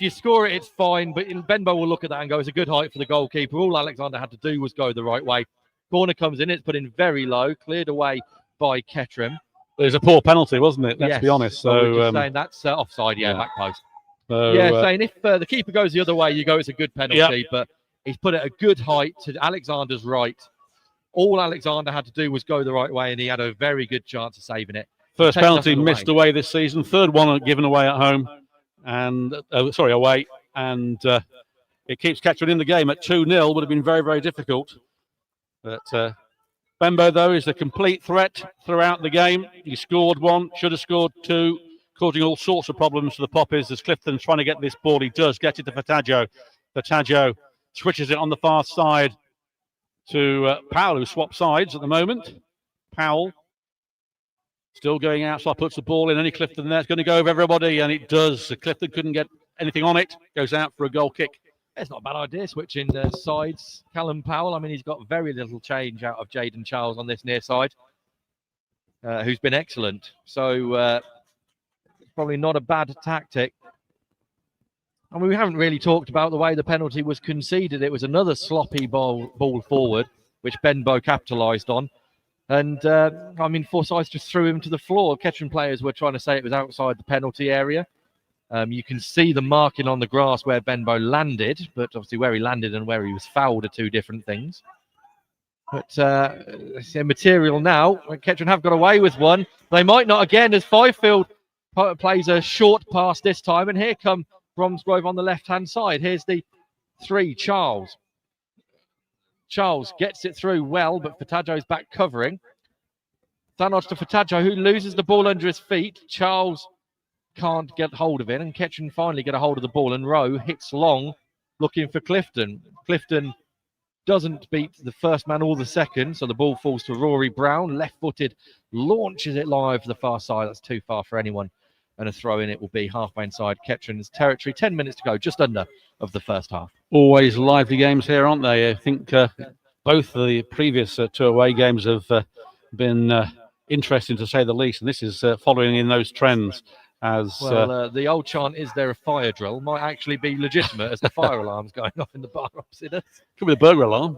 you score it, it's fine, but Benbow will look at that and go, it's a good height for the goalkeeper. All Alexander had to do was go the right way. Corner comes in, it's put in very low, cleared away by Kettering. It was a poor penalty, wasn't it? Let's be honest. So we're just saying that's offside, back post. So, saying if the keeper goes the other way, you go, it's a good penalty, but he's put it a good height to Alexander's right. All Alexander had to do was go the right way, and he had a very good chance of saving it. First penalty missed away this season, third one given away at home, and away, and it keeps Kettering in the game at 2-0. Would have been very, very difficult, but Bembo though is a complete threat throughout the game. He scored one, should have scored two, causing all sorts of problems for the Poppies as Clifton's trying to get this ball. He does get it to Fataggio. Fataggio switches it on the far side to Powell, who swaps sides at the moment. Powell still going outside, puts the ball in. Any Clifton there, it's going to go over everybody, and it does. Clifton couldn't get anything on it. Goes out for a goal kick. It's not a bad idea switching sides. Callum Powell, I mean, he's got very little change out of Jaden Charles on this near side, who's been excellent. So probably not a bad tactic. I mean, we haven't really talked about the way the penalty was conceded. It was another sloppy ball forward, which Benbow capitalised on. And, I mean, Forsyth just threw him to the floor. Kettering players were trying to say it was outside the penalty area. You can see the marking on the grass where Benbow landed, but obviously where he landed and where he was fouled are two different things. But it's immaterial now. Kettering have got away with one. They might not again as Fifield plays a short pass this time. And here come Bromsgrove on the left-hand side. Here's the 3, Charles. Charles gets it through well, but Fatajo's back covering. Thanos to Fatajo, who loses the ball under his feet. Charles can't get hold of it, and Kettering finally get a hold of the ball, and Rowe hits long, looking for Clifton. Clifton doesn't beat the first man or the second, so the ball falls to Rory Brown. Left-footed, launches it live to the far side. That's too far for anyone, and a throw in it will be halfway inside Kettering's territory. 10 minutes to go, just under of the first half. Always lively games here, aren't they? I think both the previous 2 away games have been interesting, to say the least, and this is following in those trends. As the old chant, "Is there a fire drill?" might actually be legitimate, as the fire alarm's going off in the bar opposite us. Could be the burglar alarm.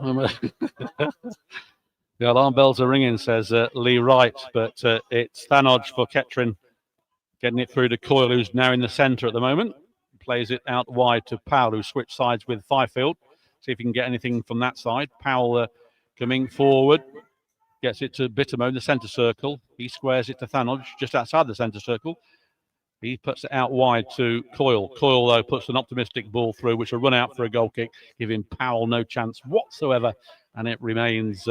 The alarm bells are ringing, says Lee Wright, but it's Thanodge for Kettering, getting it through to Coyle, who's now in the centre at the moment. Plays it out wide to Powell, who switched sides with Fifield. See if he can get anything from that side. Powell coming forward, gets it to Bittermo in the centre circle. He squares it to Thanodge just outside the centre circle. He puts it out wide to Coyle. Coyle, though, puts an optimistic ball through, which will run out for a goal kick, giving Powell no chance whatsoever. And it remains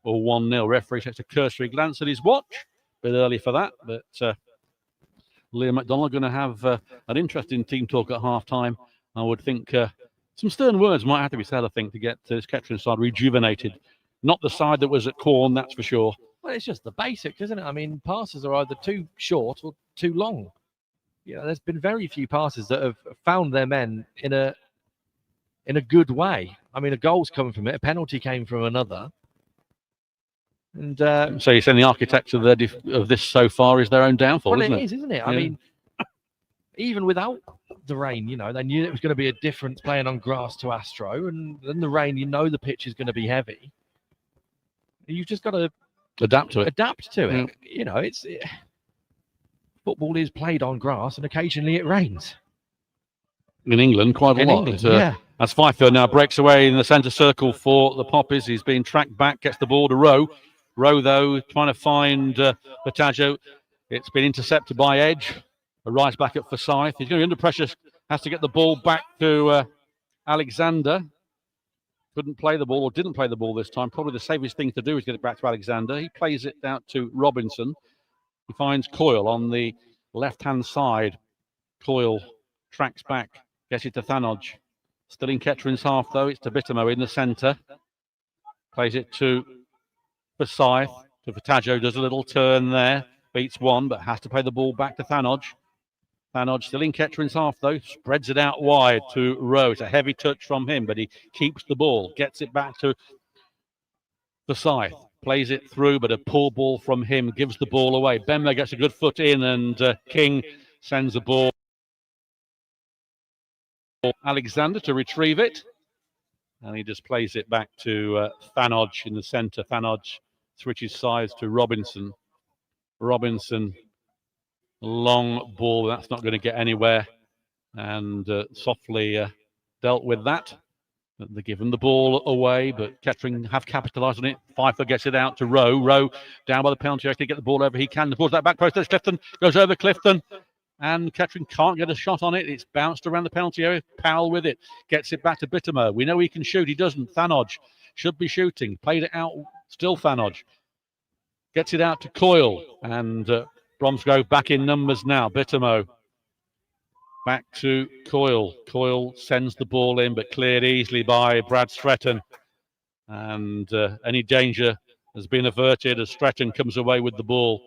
1-0. Referee takes a cursory glance at his watch. A bit early for that, but Liam McDonald going to have an interesting team talk at half-time. I would think some stern words might have to be said, I think, to get this Kettering side rejuvenated. Not the side that was at Corn, that's for sure. Well, it's just the basics, isn't it? I mean, passes are either too short or too long. You know, there's been very few passes that have found their men in a good way. I mean, a goal's coming from it, a penalty came from another. And so you're saying the architecture of this so far is their own downfall, well, isn't it? It is, isn't it? Yeah. I mean, even without the rain, you know, they knew it was going to be a difference playing on grass to Astro, and then the rain, you know, the pitch is going to be heavy. You've just got to adapt to it. Yeah. You know, football is played on grass, and occasionally it rains. In England, quite a lot. Yeah. As Fifield now breaks away in the centre circle for the Poppies. He's being tracked back, gets the ball to Rowe. Rowe, though, trying to find Fatajo. It's been intercepted by Edge. A rise back at Forsyth. He's going to be under pressure. Has to get the ball back to Alexander. Couldn't play the ball, or didn't play the ball this time. Probably the safest thing to do is get it back to Alexander. He plays it out to Robinson. He finds Coyle on the left-hand side. Coyle tracks back, gets it to Thanodge. Still in Kettering's half, though. It's to Bittermo in the centre. Plays it to Forsyth. To Fatajo, does a little turn there. Beats one, but has to play the ball back to Thanodge. Thanodge still in Kettering's half, though. Spreads it out wide to Rowe. It's a heavy touch from him, but he keeps the ball. Gets it back to Forsyth. Plays it through, but a poor ball from him. Gives the ball away. Benmer gets a good foot in, and King sends the ball. Alexander to retrieve it. And he just plays it back to Thanodge in the centre. Thanodge switches sides to Robinson. Robinson, long ball. That's not going to get anywhere. And softly dealt with that. They're giving the ball away, but Kettering have capitalised on it. Pfeiffer gets it out to Rowe. Rowe down by the penalty area to get the ball over. He can. The ball's that back post. There's Clifton. Goes over Clifton. And Kettering can't get a shot on it. It's bounced around the penalty area. Powell with it. Gets it back to Bittermo. We know he can shoot. He doesn't. Thanodge should be shooting. Played it out. Still Thanodge. Gets it out to Coyle. And Bromsgrove back in numbers now. Bittermo. Back to Coyle. Coyle sends the ball in, but cleared easily by Brad Stretton. And any danger has been averted as Stretton comes away with the ball.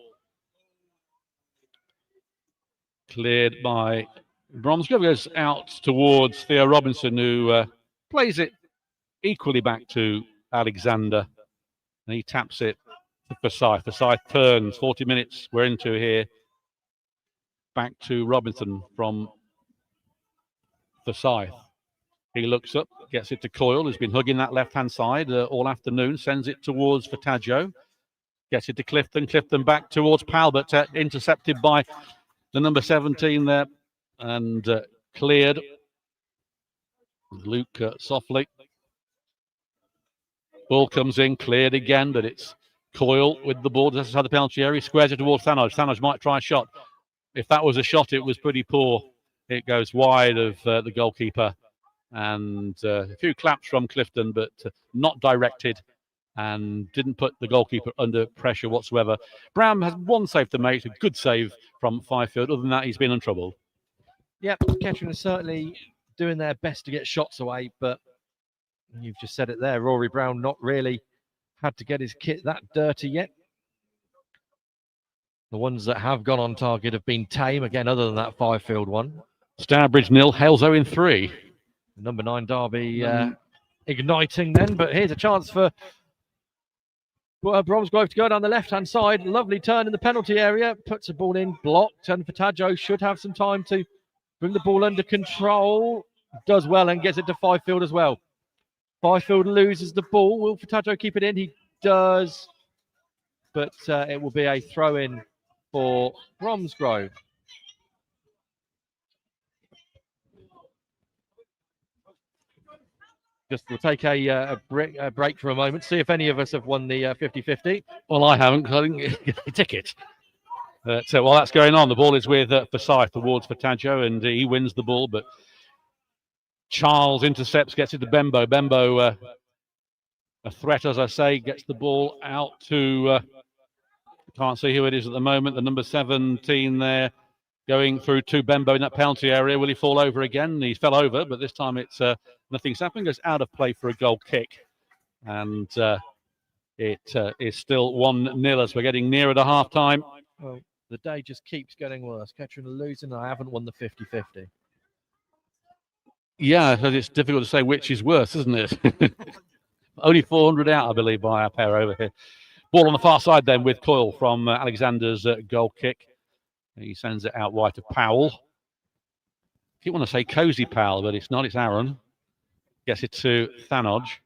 Cleared by Bromsgrove. Goes out towards Theo Robinson, who plays it equally back to Alexander. And he taps it to Forsyth. Forsyth turns. 40 minutes we're into here. Back to Robinson from Forsyth. He looks up, gets it to Coyle, who's been hugging that left-hand side all afternoon, sends it towards Fatajo, gets it to Clifton. Clifton back towards Powell, but intercepted by the number 17 there and cleared. Luke softly. Ball comes in, cleared again, but it's Coyle with the ball. That's how the penalty area. Squares it towards Thanodge. Thanodge might try a shot. If that was a shot, it was pretty poor. It goes wide of the goalkeeper. and a few claps from Clifton, but not directed, and didn't put the goalkeeper under pressure whatsoever. Brown has one save to make, a good save from Fifield. Other than that, he's been untroubled. Yep, Kettering is certainly doing their best to get shots away, but you've just said it there. Rory Brown not really had to get his kit that dirty yet. The ones that have gone on target have been tame, again, other than that Fifield one. Stourbridge 0, Hales 0-3. Number 9 Derby igniting then, but here's a chance for Bromsgrove to go down the left-hand side. Lovely turn in the penalty area, puts the ball in, blocked, and Fataggio should have some time to bring the ball under control. Does well and gets it to Fifield as well. Fifield loses the ball. Will Fataggio keep it in? He does, but it will be a throw-in for Bromsgrove. Just we'll take a break for a moment, see if any of us have won the 50-50. Well, I haven't because I didn't get a ticket. So while that's going on, the ball is with Forsyth towards Fataggio, and he wins the ball, but Charles intercepts, gets it to Bembo. Bembo, a threat, as I say, gets the ball out to, can't see who it is at the moment, the number 17 there, going through to Bembo in that penalty area. Will he fall over again? He fell over, but this time it's nothing's happening. Goes out of play for a goal kick. And it is still 1-0 as we're getting nearer to half-time. Well, the day just keeps getting worse. Kettering are losing, and I haven't won the 50-50. Yeah, because it's difficult to say which is worse, isn't it? Only 400 out, I believe, by our pair over here. Ball on the far side then with Coyle from Alexander's goal kick. He sends it out wide to Powell. I keep want to say Cozy Powell, but it's not. It's Aaron. Gets it to Thanodge,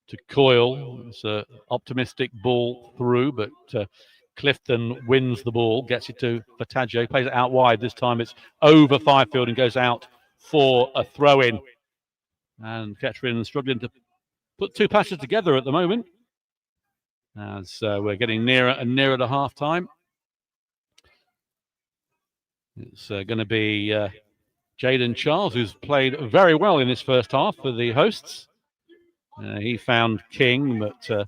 to Coyle. It's an optimistic ball through, but Clifton wins the ball. Gets it to Fataggio. Plays it out wide. This time it's over Fifield and goes out for a throw-in. And Kettering struggling to put two passes together at the moment, as we're getting nearer and nearer to half-time. It's going to be Jaden Charles, who's played very well in this first half for the hosts. He found King, but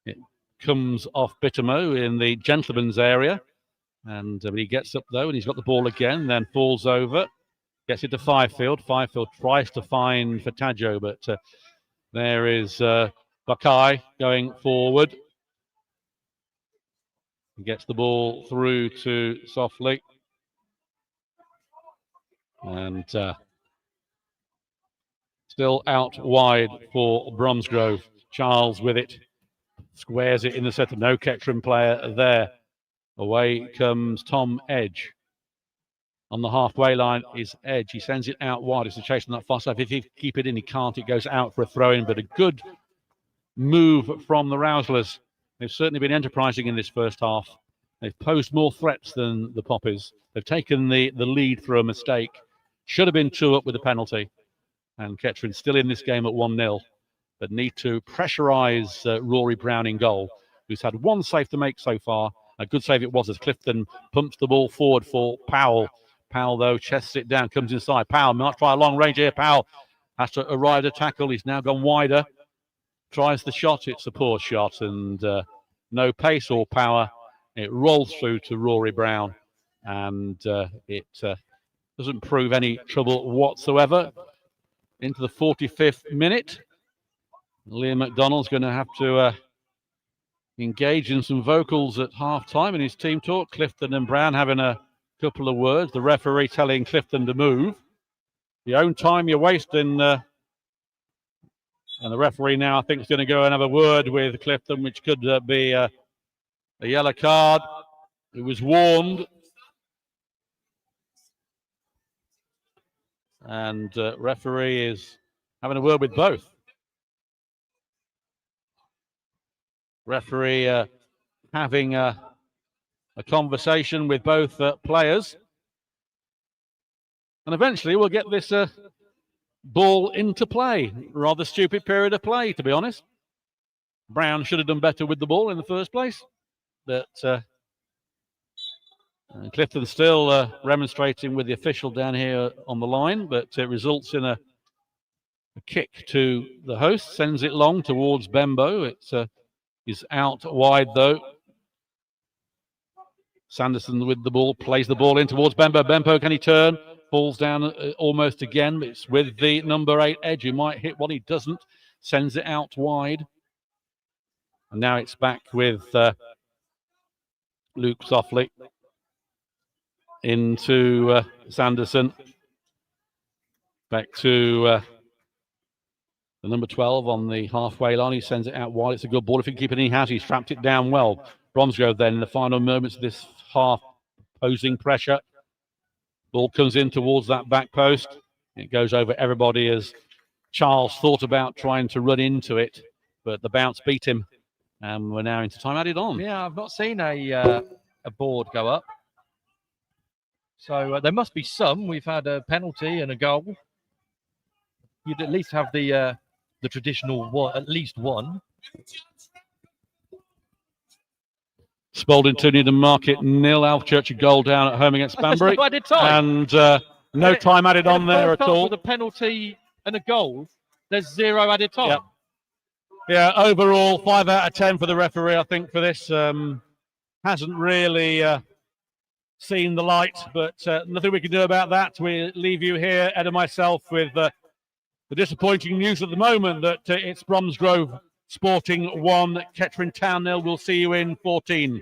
it comes off Bittermo in the gentleman's area. And he gets up, though, and he's got the ball again, then falls over. Gets it to Fifield. Fifield tries to find Fataggio, but there is Bakai going forward. He gets the ball through to Softly. And still out wide for Bromsgrove. Charles with it. Squares it in the centre. No Kettering player there. Away comes Tom Edge. On the halfway line is Edge. He sends it out wide. It's a chase on that far side. If he keep it in, he can't. It goes out for a throw-in, but a good move from the Rouslers. They've certainly been enterprising in this first half. They've posed more threats than the Poppies. They've taken the lead through a mistake. Should have been 2 up with a penalty. And Kettering still in this game at 1-0, but need to pressurise Rory Brown in goal, who's had one save to make so far. A good save it was as Clifton pumps the ball forward for Powell. Powell, though, chests it down, comes inside. Powell might try a long range here. Powell has to arrive to tackle. He's now gone wider. Tries the shot. It's a poor shot, and no pace or power. It rolls through to Rory Brown, and it doesn't prove any trouble whatsoever. Into the 45th minute. Liam McDonald's going to have to engage in some vocals at half-time in his team talk. Clifton and Brown having a couple of words. The referee telling Clifton to move. Your own time you're wasting. And the referee now, I think, is going to go and have a word with Clifton, which could be a yellow card. It was warned. And referee is having a word with both. Referee having a conversation with both players. And eventually we'll get this ball into play. Rather stupid period of play, to be honest. Brown should have done better with the ball in the first place. But Clifton still remonstrating with the official down here on the line, but it results in a A kick to the host, sends it long towards Bembo. It is out wide though. Sanderson with the ball, plays the ball in towards Bembo. Bembo, can he turn? Falls down almost again. It's with the number 8 Edge, who might hit one. He doesn't. Sends it out wide. And now it's back with Luke softly into Sanderson. Back to the number 12 on the halfway line. He sends it out wide. It's a good ball if he can keep it in. He has. He's trapped it down well. Bromsgrove then in the final moments of this half, posing pressure. Ball comes in towards that back post. It goes over everybody as Charles thought about trying to run into it, but the bounce beat him. And we're now into time added on. Yeah, I've not seen a board go up. So there must be some. We've had a penalty and a goal. You'd at least have the traditional one, at least one. Spalding 2, Needham Market 0. Alfchurch a goal down at home against Banbury. No added time. And no time added on there at all. With a penalty and a goal, there's 0 added time. Yep. Yeah, overall 5 out of 10 for the referee, I think, for this. Hasn't really seen the light, but nothing we can do about that. We leave you here, Ed and myself, with the disappointing news at the moment that it's Bromsgrove Sporting 1, Kettering Town 0. We'll see you in 14.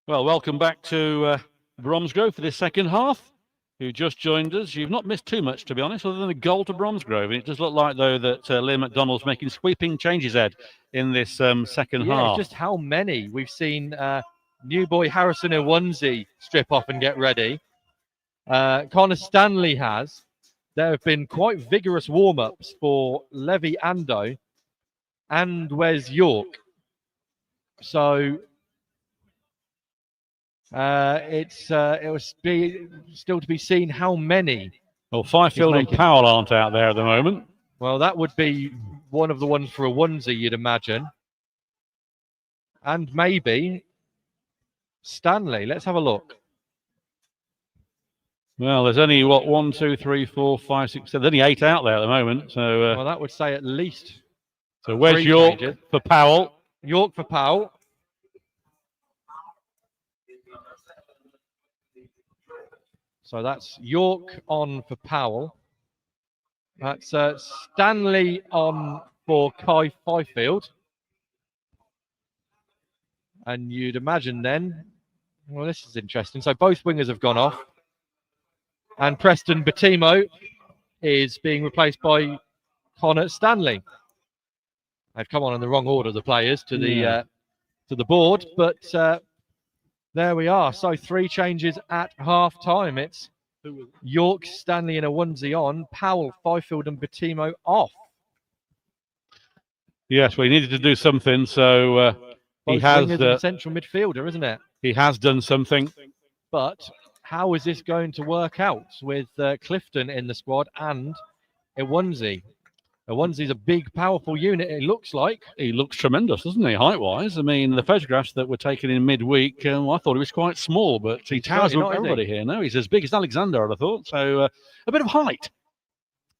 Well, welcome back to Bromsgrove for this second half. Who just joined us. You've not missed too much, to be honest, other than a goal to Bromsgrove. And it does look like, though, that Liam McDonald's making sweeping changes, Ed, in this second half. Yeah, just how many. We've seen new boy Harrison Iwanzi strip off and get ready. Connor Stanley has. There have been quite vigorous warm-ups for Levi Ando and Wes York. So it was still to be seen how many. Well, Fifield and Powell aren't out there at the moment. Well, that would be one of the ones for a onesie, you'd imagine. And maybe Stanley. Let's have a look. Well, there's only, 1, 2, 3, 4, 5, 6, 7. There's only 8 out there at the moment. So, well, that would say at least. So where's York changes for Powell? York for Powell. So that's York on for Powell. That's Stanley on for Kai Fifield. And you'd imagine then, well, this is interesting. So both wingers have gone off. And Preston Batimo is being replaced by Connor Stanley. They've come on in the wrong order, the players, to the board. But there we are. So 3 changes at half time. It's York, Stanley in a onesie on, Powell, Fifield and Batimo off. Yes, well, he needed to do something. So he has a central midfielder, isn't it? He has done something. But how is this going to work out with Clifton in the squad and Iwanzi? Iwanzi's a big, powerful unit, it looks like. He looks tremendous, doesn't he, height-wise? I mean, the photographs that were taken in midweek, I thought he was quite small, but he towers above everybody here. No, he's as big as Alexander, I'd have thought. So a bit of height.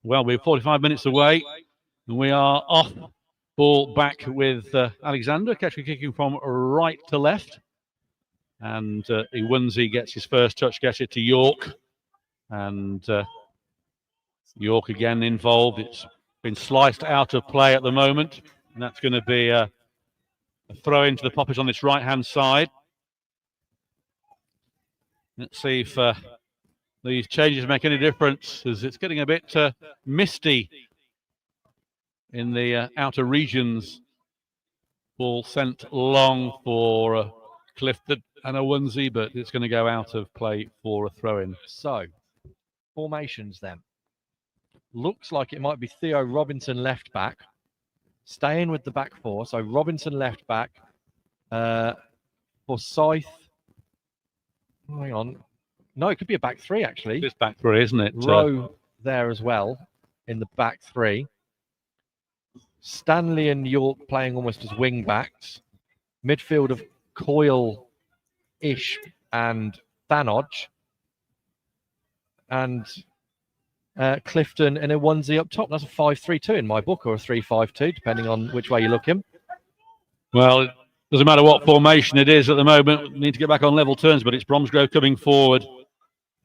Well, we're 45 minutes away, and we are off. Ball back with Alexander. Kettering kicking from right to left. And Iwanzi gets his first touch, gets it to York. And York again involved. It's been sliced out of play at the moment. And that's going to be a throw into the Poppers on this right-hand side. Let's see if these changes make any difference, as it's getting a bit misty in the outer regions. Ball sent long for Clifton and Iwanzi, but it's going to go out of play for a throw-in. So, formations then. Looks like it might be Theo Robinson left back, staying with the back four. So Robinson left back, Forsyth. Hang on, no, it could be a back three actually. It's back three, isn't it? Rowe there as well in the back three. Stanley and York playing almost as wing backs. Midfield of Coyle, Ish, and Thanodge. And Clifton and Iwanzi up top. That's a 5-3-2 in my book, or a 3-5-2, depending on which way you look him. Well, it doesn't matter what formation it is at the moment. We need to get back on level terms, but it's Bromsgrove coming forward.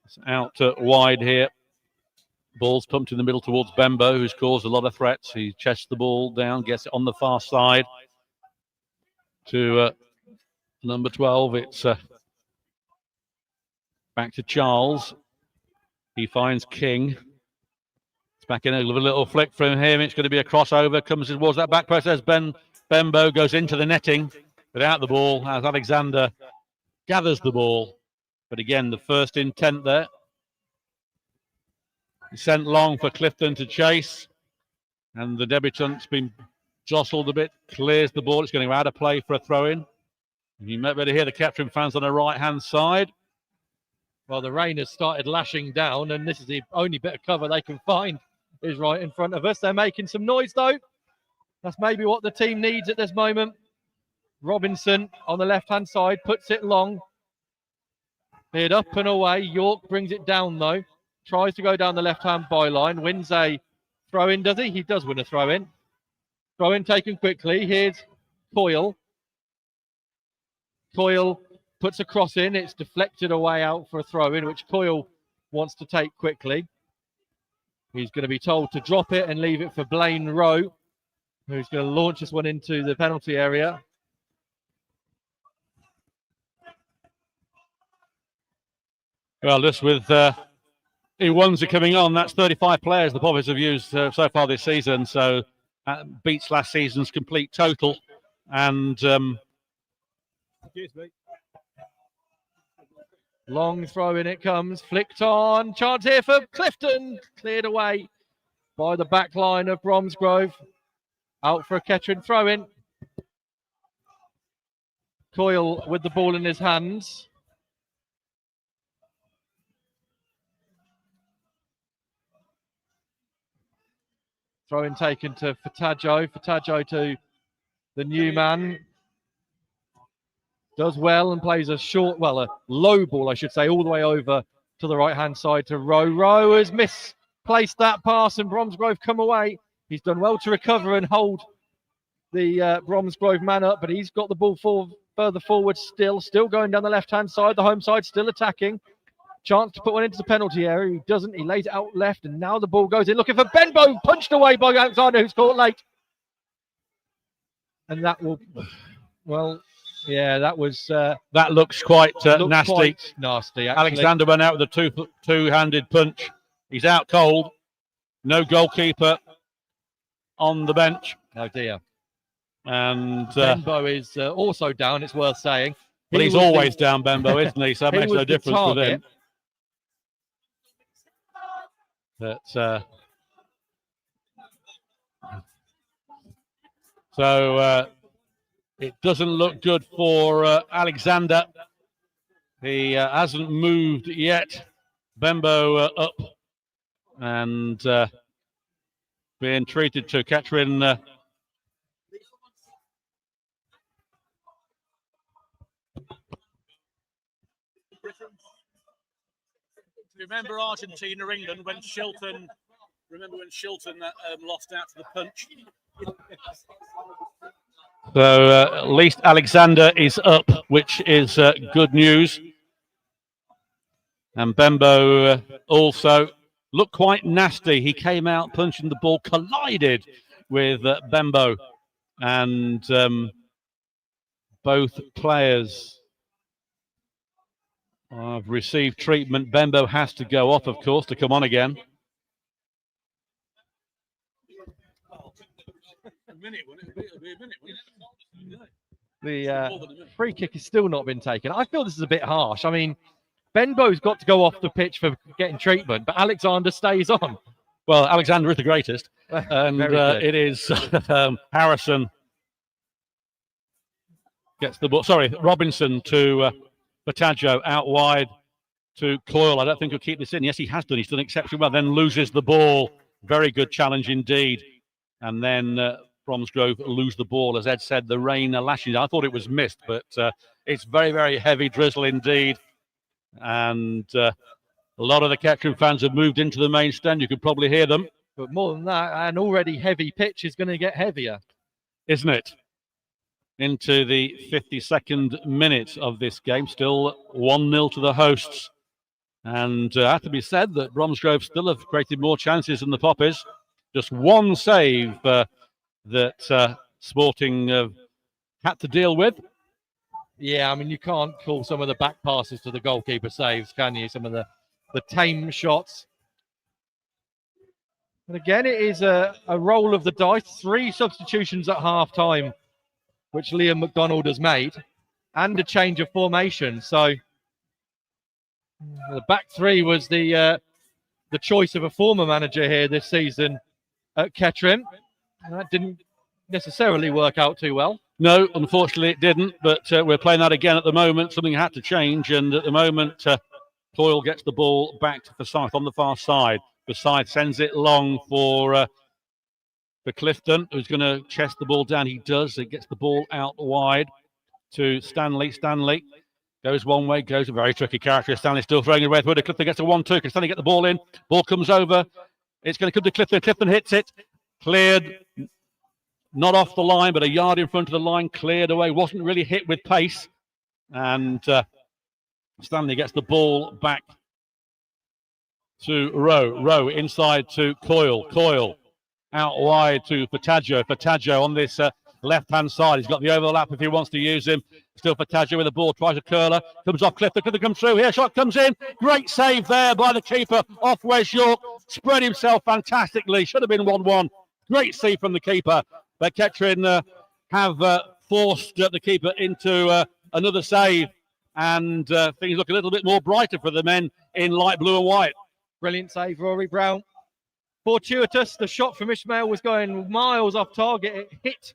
It's out wide here. Ball's pumped in the middle towards Bembo, who's caused a lot of threats. He chests the ball down, gets it on the far side to number 12. It's back to Charles. He finds King. It's back in a little flick from him. It's going to be a crossover. Comes towards that back post as Bembo goes into the netting without the ball as Alexander gathers the ball. But again, the first intent there. He sent long for Clifton to chase. And the debutant's been jostled a bit. Clears the ball. It's going to go out of play for a throw-in. You might better hear the Kettering fans on the right-hand side. Well, the rain has started lashing down, and this is the only bit of cover they can find is right in front of us. They're making some noise, though. That's maybe what the team needs at this moment. Robinson on the left-hand side puts it long. Cleared up and away. York brings it down, though. Tries to go down the left-hand byline. Wins a throw-in, does he? He does win a throw-in. Throw-in taken quickly. Here's Coyle. Coyle puts a cross in. It's deflected away out for a throw-in, which Coyle wants to take quickly. He's going to be told to drop it and leave it for Blaine Rowe, who's going to launch this one into the penalty area. Well, just with E1s are coming on, that's 35 players the Poppers have used so far this season, so that beats last season's complete total. And excuse me. Long throw in it comes, flicked on, chance here for Clifton, cleared away by the back line of Bromsgrove. Out for a Kettering throw in. Coyle with the ball in his hands. Throw in taken to Fataggio. Fataggio to the new man. Does well and plays a low ball, I should say, all the way over to the right-hand side to Rowe. Rowe has misplaced that pass and Bromsgrove come away. He's done well to recover and hold the Bromsgrove man up, but he's got the ball further forward still going down the left-hand side. The home side still attacking. Chance to put one into the penalty area. He doesn't. He lays it out left, and now the ball goes in. Looking for Benbow, punched away by Alexander, who's caught late. And that will, yeah, that was. That looks quite nasty. Quite nasty. Actually. Alexander went out with a two-handed punch. He's out cold. No goalkeeper on the bench. Oh dear. And Benbow is also down. It's worth saying. But he's always down, Benbow, isn't he? So that makes no difference with him. But so it doesn't look good for Alexander. He hasn't moved yet. Benbow up and being treated to Kettering. Remember Argentina, England, when Shilton lost out to the punch? So at least Alexander is up, which is good news. And Benbow also looked quite nasty. He came out punching the ball, collided with Benbow. And both players have received treatment. Benbow has to go off, of course, to come on again. The free kick has still not been taken. I feel this is a bit harsh. I mean, Benbow's got to go off the pitch for getting treatment, but Alexander stays on. Well, Alexander is the greatest. And it is Harrison gets the ball. Sorry, Robinson to Fataggio out wide to Coyle. I don't think he'll keep this in. Yes, he has done. He's done exceptionally well. Then loses the ball. Very good challenge indeed. And then Bromsgrove lose the ball. As Ed said, the rain lashes. I thought it was missed, but it's very, very heavy drizzle indeed. And a lot of the Kettering fans have moved into the main stand. You could probably hear them. But more than that, an already heavy pitch is going to get heavier. Isn't it? Into the 52nd minute of this game, still 1-0 to the hosts. And it has to be said that Bromsgrove still have created more chances than the Poppers. Just one save that Sporting had to deal with. Yeah, I mean, you can't call some of the back passes to the goalkeeper saves, can you? Some of the tame shots. And again, it is a roll of the dice. 3 substitutions at half-time, which Liam McDonald has made, and a change of formation. So the back 3 was the choice of a former manager here this season at Kettering. That didn't necessarily work out too well. No, unfortunately it didn't, but we're playing that again at the moment. Something had to change, and at the moment, Coyle gets the ball back to Forsyth on the far side. Forsyth sends it long for Clifton, who's going to chest the ball down. He does. It gets the ball out wide to Stanley. Stanley goes one way, goes a very tricky character. Stanley still throwing it away through. Clifton gets a 1-2. Can Stanley get the ball in? Ball comes over. It's going to come to Clifton. Clifton hits it. Cleared. Not off the line, but a yard in front of the line. Cleared away. Wasn't really hit with pace. And Stanley gets the ball back to Rowe. Rowe inside to Coyle. Coyle out wide to Fataggio. Fataggio on this left-hand side. He's got the overlap if he wants to use him. Still Fataggio with the ball, tries a curler, comes off Clifton, Clifton comes through here, shot comes in. Great save there by the keeper off Wes York. Spread himself fantastically, should have been 1-1. Great save from the keeper. But Kettering have forced the keeper into another save. And things look a little bit more brighter for the men in light blue and white. Brilliant save, Rory Brown. Fortuitous, the shot from Ishmael was going miles off target. It hit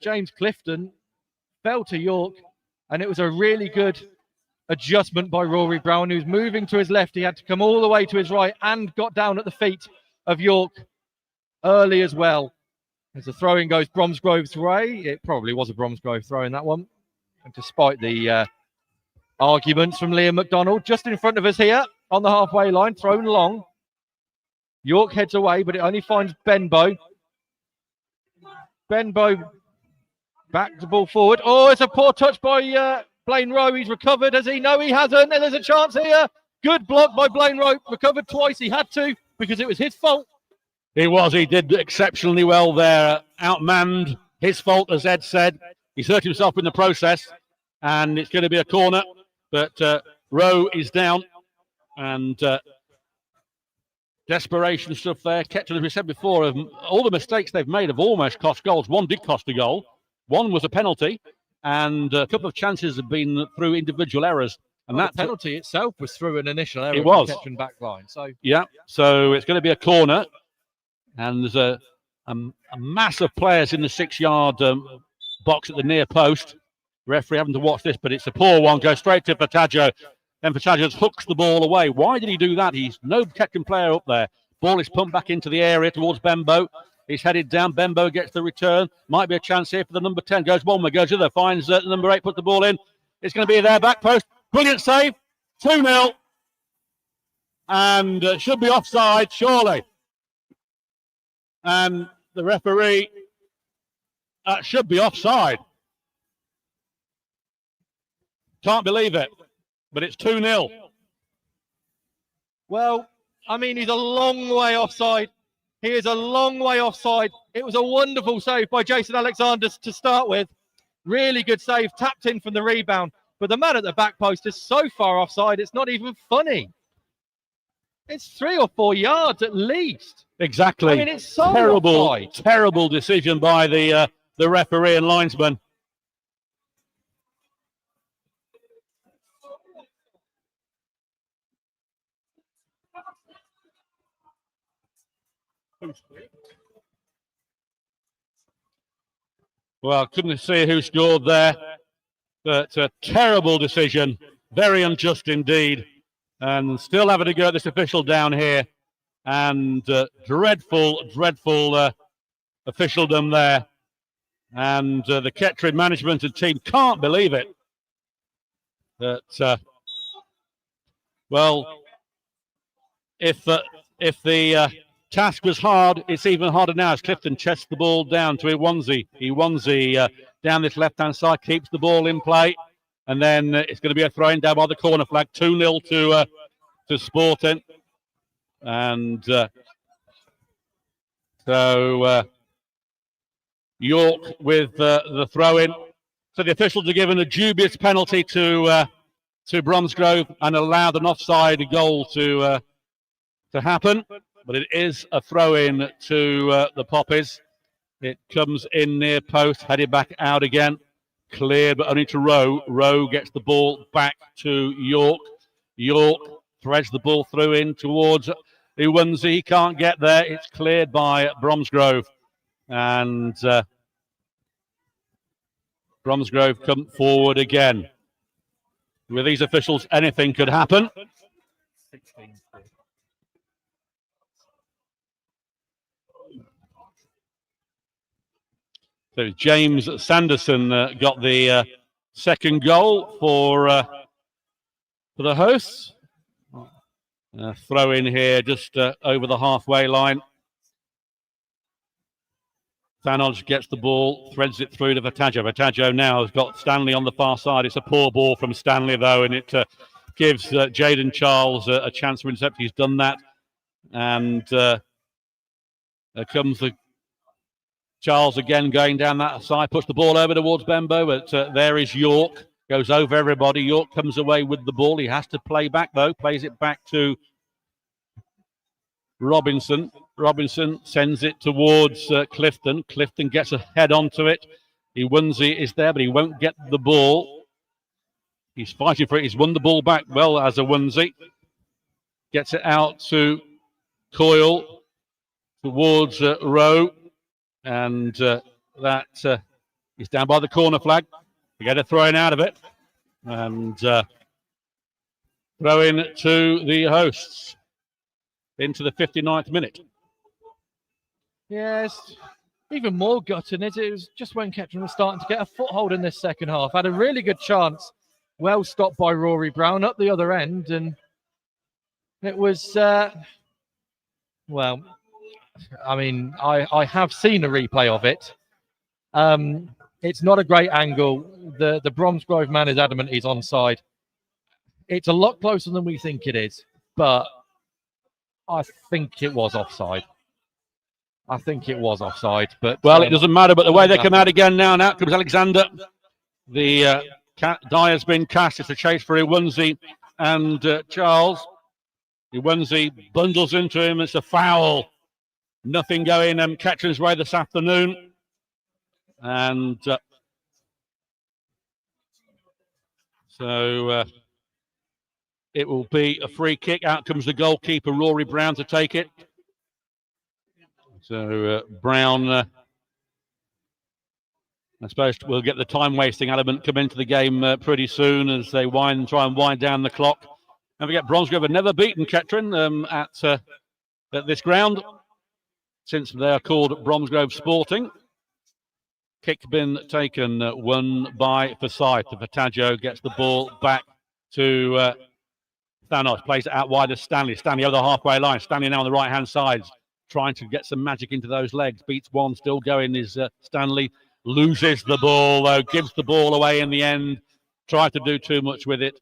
James Clifton, fell to York, and it was a really good adjustment by Rory Brown, who's moving to his left. He had to come all the way to his right and got down at the feet of York early as well. As the throw-in goes Bromsgrove's way. It probably was a Bromsgrove throw in that one, and despite the arguments from Liam McDonald. Just in front of us here on the halfway line, thrown long. York heads away, but it only finds Benbow. Benbow back the ball forward. Oh, it's a poor touch by Blaine Rowe. He's recovered. Has he? No, he hasn't. And there's a chance here. Good block by Blaine Rowe. Recovered twice. He had to because it was his fault. He was. He did exceptionally well there. Outmanned. His fault, as Ed said. He's hurt himself in the process. And it's going to be a corner. But Rowe is down. And desperation stuff there. Kettering, as we said before, all the mistakes they've made have almost cost goals. One did cost a goal. One was a penalty. And a couple of chances have been through individual errors. And that penalty itself was through an initial error. It was. Kettering back line. So yeah. So it's going to be a corner. And there's a mass of players in the 6-yard box at the near post. Referee having to watch this, but it's a poor one. Goes straight to Fataggio. Then Fataggio hooks the ball away. Why did he do that? He's no Kettering player up there. Ball is pumped back into the area towards Benbow. He's headed down. Benbow gets the return. Might be a chance here for the number 10. Goes one way, goes the other. Finds the number 8, puts the ball in. It's going to be their back post. Brilliant save. 2-0. And should be offside, surely. And the referee should be offside. Can't believe it. But it's 2-0. Well, I mean, he's a long way offside. He is a long way offside. It was a wonderful save by Jason Alexander to start with. Really good save, tapped in from the rebound. But the man at the back post is so far offside, it's not even funny. It's 3 or 4 yards at least. Exactly. I mean, it's so terrible, offside. terrible decision by the referee and linesman. Well, couldn't see who scored there, but a terrible decision, very unjust indeed, and still having to go at this official down here, and dreadful officialdom there, and the Kettering management and team can't believe it. That well, if the task was hard, it's even harder now as Clifton chests the ball down to Iwanzi. Iwanzi down this left-hand side, keeps the ball in play, and then it's going to be a throw-in down by the corner flag. 2-0 to Sporting. And so York with the throw-in. So the officials are given a dubious penalty to Bromsgrove and allowed an offside goal to happen. But it is a throw-in to the Poppies. It comes in near post, headed back out again. Cleared, but only to Rowe. Rowe gets the ball back to York. York threads the ball through in towards Iwanzi. He can't get there. It's cleared by Bromsgrove. And Bromsgrove come forward again. With these officials, anything could happen. 16. So James Sanderson got the second goal for the hosts. Throw in here just over the halfway line. Thanos gets the ball, threads it through to Fataggio. Fataggio now has got Stanley on the far side. It's a poor ball from Stanley, though, and it gives Jaden Charles a chance to intercept. He's done that. And there comes the Charles again going down that side, puts the ball over towards Bembo, but there is York. Goes over everybody. York comes away with the ball. He has to play back, though. Plays it back to Robinson. Robinson sends it towards Clifton. Clifton gets a head onto it. Iwunzi is there, but he won't get the ball. He's fighting for it. He's won the ball back well as Iwunzi. Gets it out to Coyle towards Rowe. And that is down by the corner flag. We get a throw-in out of it. And throw in to the hosts into the 59th minute. Yes, even more gutting is it was just when Kettering was starting to get a foothold in this second half. Had a really good chance. Well stopped by Rory Brown up the other end. And it was, well, I mean, I have seen a replay of it. It's not a great angle. The Bromsgrove man is adamant he's onside. It's a lot closer than we think it is, but I think it was offside. I think it was offside. But well, it doesn't matter. But the way they come out again now, and out comes Alexander. The die has been cast. It's a chase for Iwunzi and Charles. Iwunzi bundles into him. It's a foul. Nothing going Kettering's way this afternoon. And so it will be a free kick. Out comes the goalkeeper, Rory Brown, to take it. So Brown, I suppose we'll get the time-wasting element come into the game pretty soon as they try and wind down the clock. Don't forget, Bromsgrove have never beaten Kettering at this ground since they are called Bromsgrove Sporting. Kick been taken, won by Forsyth. Vataggio gets the ball back to Thanos, plays it out wide to Stanley. Stanley over the halfway line. Stanley now on the right-hand side, trying to get some magic into those legs. Beats one, still going is Stanley. Loses the ball, though, gives the ball away in the end. Tried to do too much with it.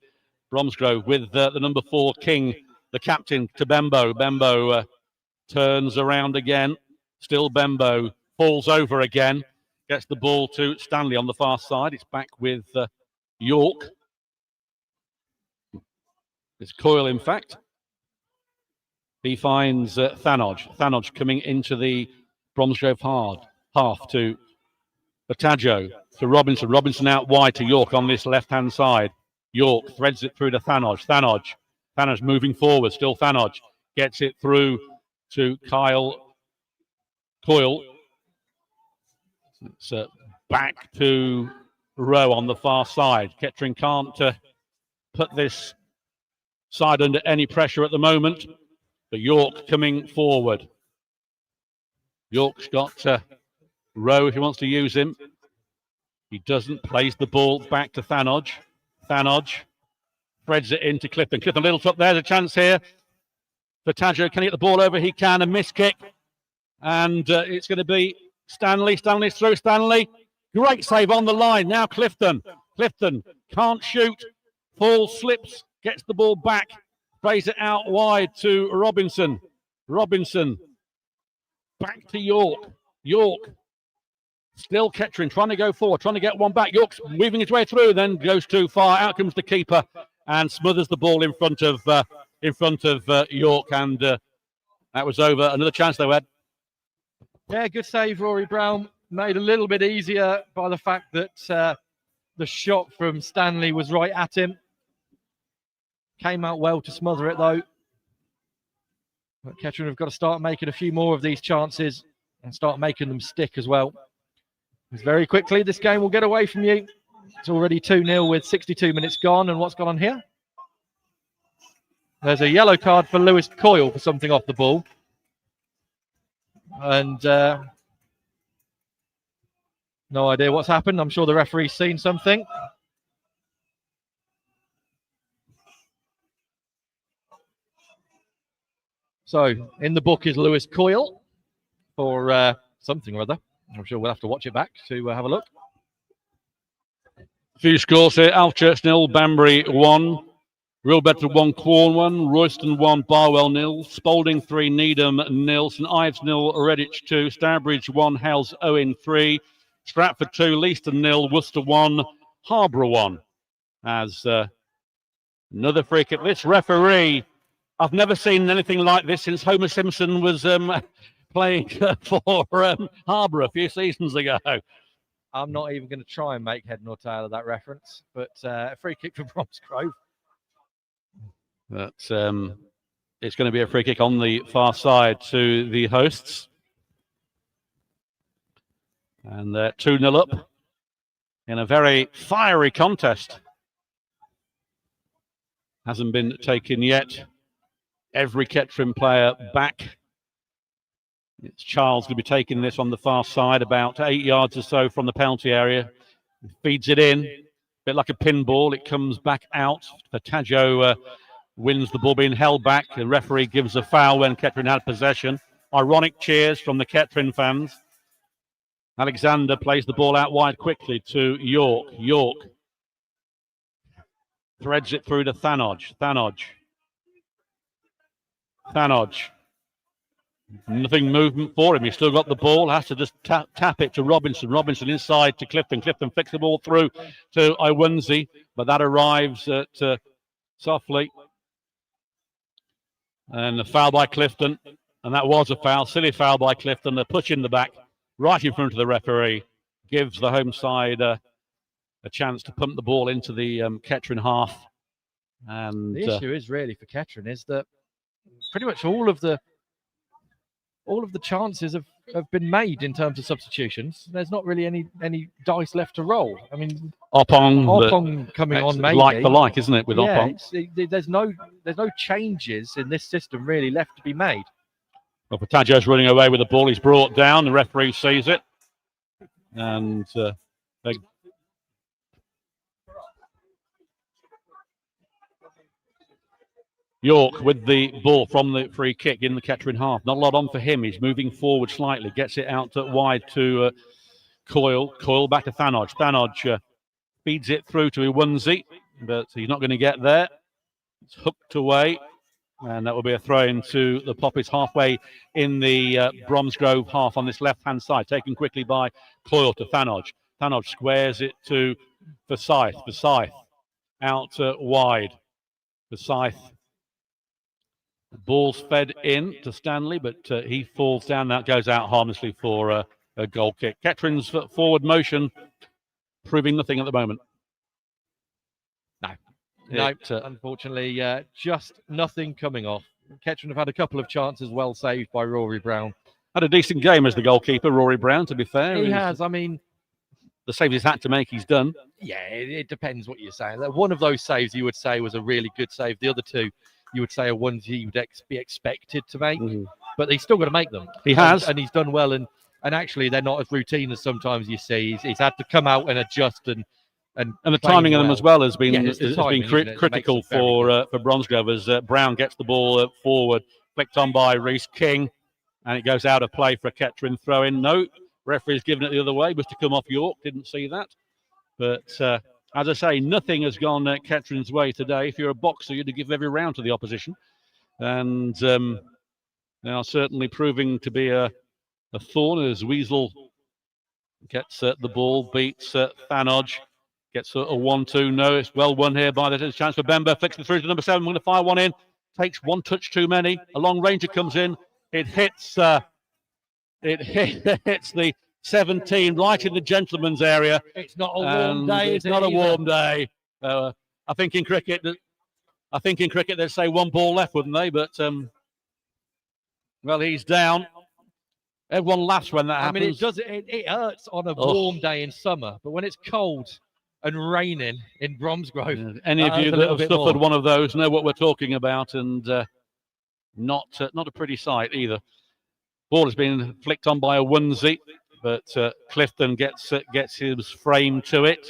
Bromsgrove with the number 4, King, the captain, to Bembo. Bembo turns around again. Still Bembo. Falls over again. Gets the ball to Stanley on the far side. It's back with York. It's Coyle, in fact. He finds Thanodge. Thanodge coming into the Bromsgrove half to Vataggio, to Robinson. Robinson out wide to York on this left-hand side. York threads it through to Thanodge. Thanodge moving forward. Still Thanodge. Gets it through to Coyle. It's back to Rowe on the far side. Kettering can't put this side under any pressure at the moment. But York coming forward. York's got Rowe if he wants to use him. He doesn't. Plays the ball back to Thanodge. Thanodge threads it into Clifton. Clifton, a little top. There's a chance here. Vataggio, can he get the ball over? He can. A miss kick. And it's going to be Stanley. Stanley's through. Stanley. Great save on the line. Now Clifton. Clifton can't shoot. Falls, slips, gets the ball back. Plays it out wide to Robinson. Robinson. Back to York. York. Still Kettering trying to go forward, trying to get one back. York's weaving his way through, then goes too far. Out comes the keeper and smothers the ball in front of York, and that was over. Another chance they had. Yeah, good save, Rory Brown. Made a little bit easier by the fact that the shot from Stanley was right at him. Came out well to smother it, though. But Kettering have got to start making a few more of these chances and start making them stick as well. Because very quickly, this game will get away from you. It's already 2-0 with 62 minutes gone. And what's gone on here? There's a yellow card for Lewis Coyle for something off the ball. And no idea what's happened. I'm sure the referee's seen something. So, in the book is Lewis Coyle for something or other. I'm sure we'll have to watch it back to have a look. A few scores here. Alchurch 0, Banbury 1. Real Better 1, Quorn 1, Royston 1, Barwell 0, Spalding 3, Needham 0, St Ives 0, Redditch 2, Stourbridge 1, Hales Owen 3, Stratford 2, Leiston 0, Worcester 1, Harborough 1. As another free kick. This referee, I've never seen anything like this since Homer Simpson was playing for Harborough a few seasons ago. I'm not even going to try and make head nor tail of that reference, but a free kick for Bromsgrove. But it's going to be a free kick on the far side to the hosts. And they're 2-0 up in a very fiery contest. Hasn't been taken yet. Every Kettering player back. It's Charles going to be taking this on the far side, about 8 yards or so from the penalty area. He feeds it in, a bit like a pinball. It comes back out. Fataggio wins the ball being held back. The referee gives a foul when Kettering had possession. Ironic cheers from the Kettering fans. Alexander plays the ball out wide quickly to York. York threads it through to Thanodge. Thanodge. Nothing movement for him. He's still got the ball. Has to just tap it to Robinson. Robinson inside to Clifton. Clifton flicks the ball through to Iwunzi, but that arrives at softly. And a foul by Clifton. And that was a foul. Silly foul by Clifton. The push in the back, right in front of the referee, gives the home side a chance to pump the ball into the Kettering half. And the issue is really for Kettering is that pretty much all of the chances have been made in terms of substitutions. There's not really any dice left to roll. I mean, Oppong coming on, maybe like for like, isn't it? With Oppong, there's no changes in this system really left to be made. Well, Fataggio's running away with the ball. He's brought down. The referee sees it, and York with the ball from the free kick in the Kettering half. Not a lot on for him. He's moving forward slightly. Gets it out wide to Coyle. Coyle back to Thanodge. Thanodge feeds it through to Iwunzi, but he's not going to get there. It's hooked away, and that will be a throw-in to the Poppies halfway in the Bromsgrove half on this left-hand side. Taken quickly by Coyle to Thanodge. Thanodge squares it to Forsyth. Forsyth out wide. Forsyth. Ball's fed in to Stanley, but he falls down. That goes out harmlessly for a goal kick. Kettering's forward motion proving nothing at the moment. No, unfortunately, just nothing coming off. Kettering have had a couple of chances well saved by Rory Brown. Had a decent game as the goalkeeper, Rory Brown, to be fair. He has. I mean, the saves he's had to make, he's done. Yeah, it depends what you're saying. One of those saves you would say was a really good save. The other two, you would say, are ones he would be expected to make. Mm-hmm. But he's still got to make them. He has. And he's done well. And actually, they're not as routine as sometimes you see. He's had to come out and adjust and the timing of them as well has been critical for Bromsgrove as Brown gets the ball forward, flicked on by Reese King, and it goes out of play for a Kettering throw-in. No, referee's given it the other way, was to come off York, didn't see that. But as I say, nothing has gone Kettering's way today. If you're a boxer, you'd give every round to the opposition. And they are certainly proving to be a thorn as Weasel gets the ball, beats Thanodge. Gets a 1-2. No, it's well won here by the chance for Bemba. Flicks it through to number 7. We're going to fire one in. Takes one touch too many. A long ranger comes in. It hits the 17 right in the gentleman's area. It's not a warm day. It's not a warm day. I think in cricket, they'd say one ball left, wouldn't they? But well, he's down. Everyone laughs when that happens. I mean, it hurts on a warm day in summer, but when it's cold and raining in Bromsgrove. Any of you that have suffered one of those know what we're talking about, and not a pretty sight either. Ball has been flicked on by Iwunzi, but Clifton gets his frame to it,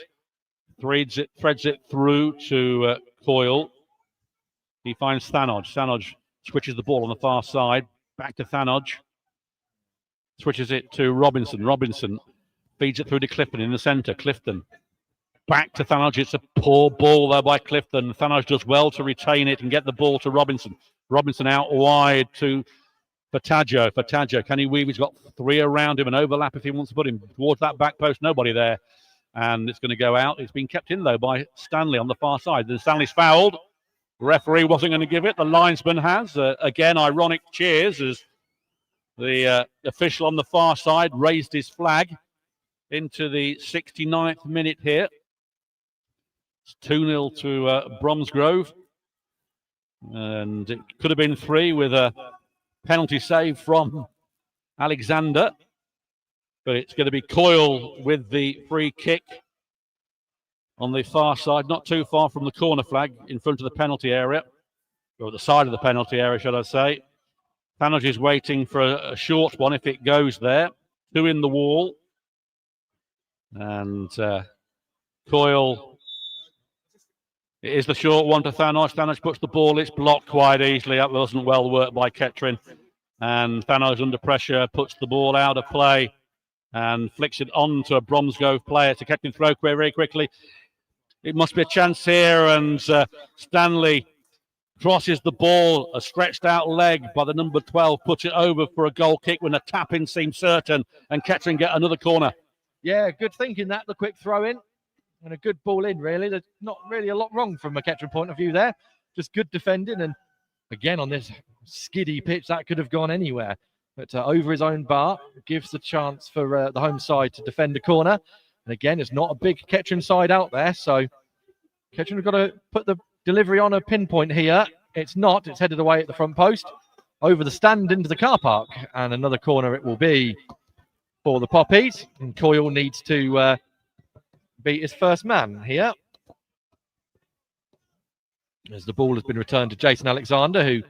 threads it through to Coyle. He finds Thanodge. Thanodge switches the ball on the far side, back to Thanodge. Switches it to Robinson. Robinson feeds it through to Clifton in the centre. Clifton back to Thanodge. It's a poor ball there by Clifton. Thanodge does well to retain it and get the ball to Robinson. Robinson out wide to Fataggio. Fataggio, can he weave? He's got 3 around him and overlap if he wants to put him towards that back post. Nobody there. And it's going to go out. It's been kept in, though, by Stanley on the far side. Then Stanley's fouled. Referee wasn't going to give it. The linesman has. Again, ironic cheers as the official on the far side raised his flag into the 69th minute here. It's 2-0 to Bromsgrove. And it could have been 3 with a penalty save from Alexander. But it's going to be Coyle with the free kick on the far side, not too far from the corner flag in front of the penalty area, or the side of the penalty area, should I say. Thanodge is waiting for a short one if it goes there. 2 in the wall. And Coyle, it is the short one to Thanodge. Thanodge puts the ball, it's blocked quite easily. That wasn't well worked by Kettering. And Thanodge under pressure puts the ball out of play and flicks it on to a Bromsgrove player to Kettering throw very quickly. It must be a chance here, and Stanley crosses the ball, a stretched out leg by the number 12, puts it over for a goal kick when a tap-in seems certain, and Kettering get another corner. Yeah, good thinking that, the quick throw in, and a good ball in, really. There's not really a lot wrong from a Kettering point of view there. Just good defending, and again, on this skiddy pitch, that could have gone anywhere. But over his own bar, gives the chance for the home side to defend a corner. And again, it's not a big Kettering side out there, so Kettering have got to put the delivery on a pinpoint here. It's not. It's headed away at the front post, over the stand into the car park. And another corner it will be for the Poppies. And Coyle needs to beat his first man here. As the ball has been returned to Jason Alexander, who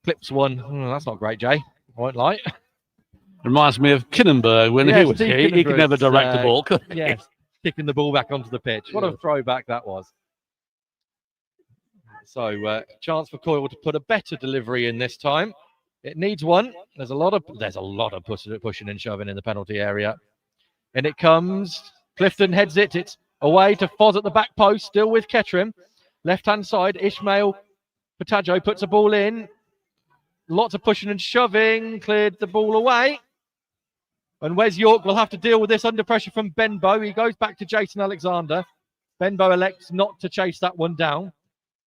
clips one. That's not great, Jay. I won't lie. Reminds me of Kinnenberg when he was here. He could never direct the ball, could he? Yes, kicking the ball back onto the pitch. What a throwback that was. So, chance for Coyle to put a better delivery in this time. It needs one. There's a lot of pushing and shoving in the penalty area. And it comes. Clifton heads it. It's away to Foz at the back post, still with Kettering. Left-hand side, Ishmael Fataggio puts a ball in. Lots of pushing and shoving. Cleared the ball away. And Wes York will have to deal with this under pressure from Benbow. He goes back to Jason Alexander. Benbow elects not to chase that one down.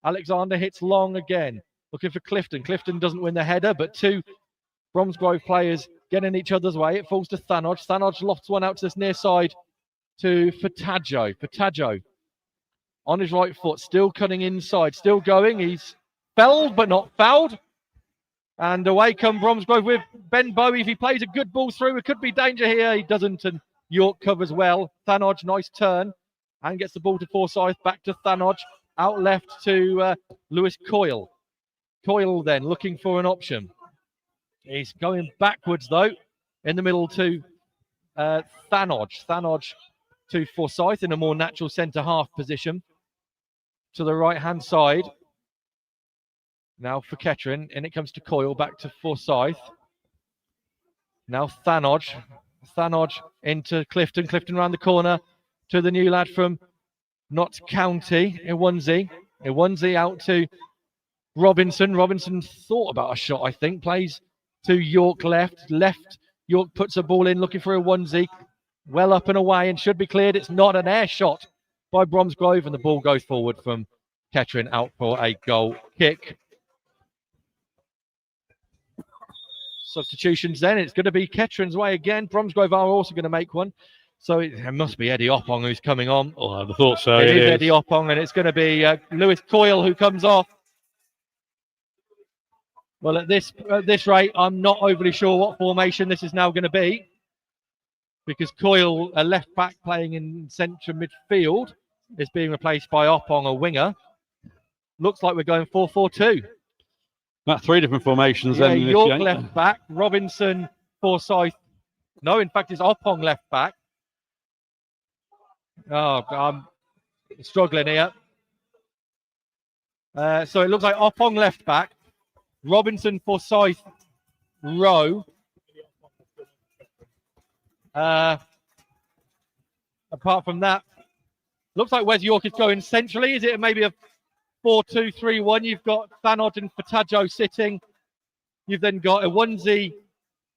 Alexander hits long again. Looking for Clifton. Clifton doesn't win the header, but 2 Bromsgrove players get in each other's way. It falls to Thanodge. Thanodge lofts one out to this near side to Fataggio. Fataggio on his right foot, still cutting inside, still going. He's felled, but not fouled. And away come Bromsgrove with Benbow. If he plays a good ball through, it could be danger here. He doesn't, and York covers well. Thanodge, nice turn, and gets the ball to Forsyth. Back to Thanodge, out left to Lewis Coyle. Coyle then looking for an option. He's going backwards, though, in the middle to Thanodge. Thanodge to Forsyth in a more natural centre-half position. To the right-hand side. Now for Kettering, and it comes to Coyle, back to Forsyth. Now Thanodge. Thanodge into Clifton. Clifton round the corner to the new lad from Notts County, Iwanzi. Iwanzi out to Robinson. Robinson thought about a shot, I think. Plays to York left. Left, York puts a ball in, looking for Iwanzi. Well up and away and should be cleared. It's not an air shot by Bromsgrove, and the ball goes forward from Kettering out for a goal kick. Substitutions then. It's going to be Kettering's way again. Bromsgrove are also going to make one. So it must be Eddie Oppong who's coming on. Oh, I thought so. It is Eddie Oppong, and it's going to be Lewis Coyle who comes off. Well, at this rate, I'm not overly sure what formation this is now going to be, because Coyle, a left back playing in central midfield, is being replaced by Oppong, a winger. Looks like we're going 4-4-2. About 3 different formations. Yeah, then York left back, Robinson, Forsyth. No, in fact, it's Oppong left back. Oh, I'm struggling here. So it looks like Oppong left back, Robinson, Forsyth, row. Apart from that, Looks like Wes York is going centrally. Is it maybe a 4-2-3-1? You've got Thanodge and Fatajo sitting. You've then got Iwunzi,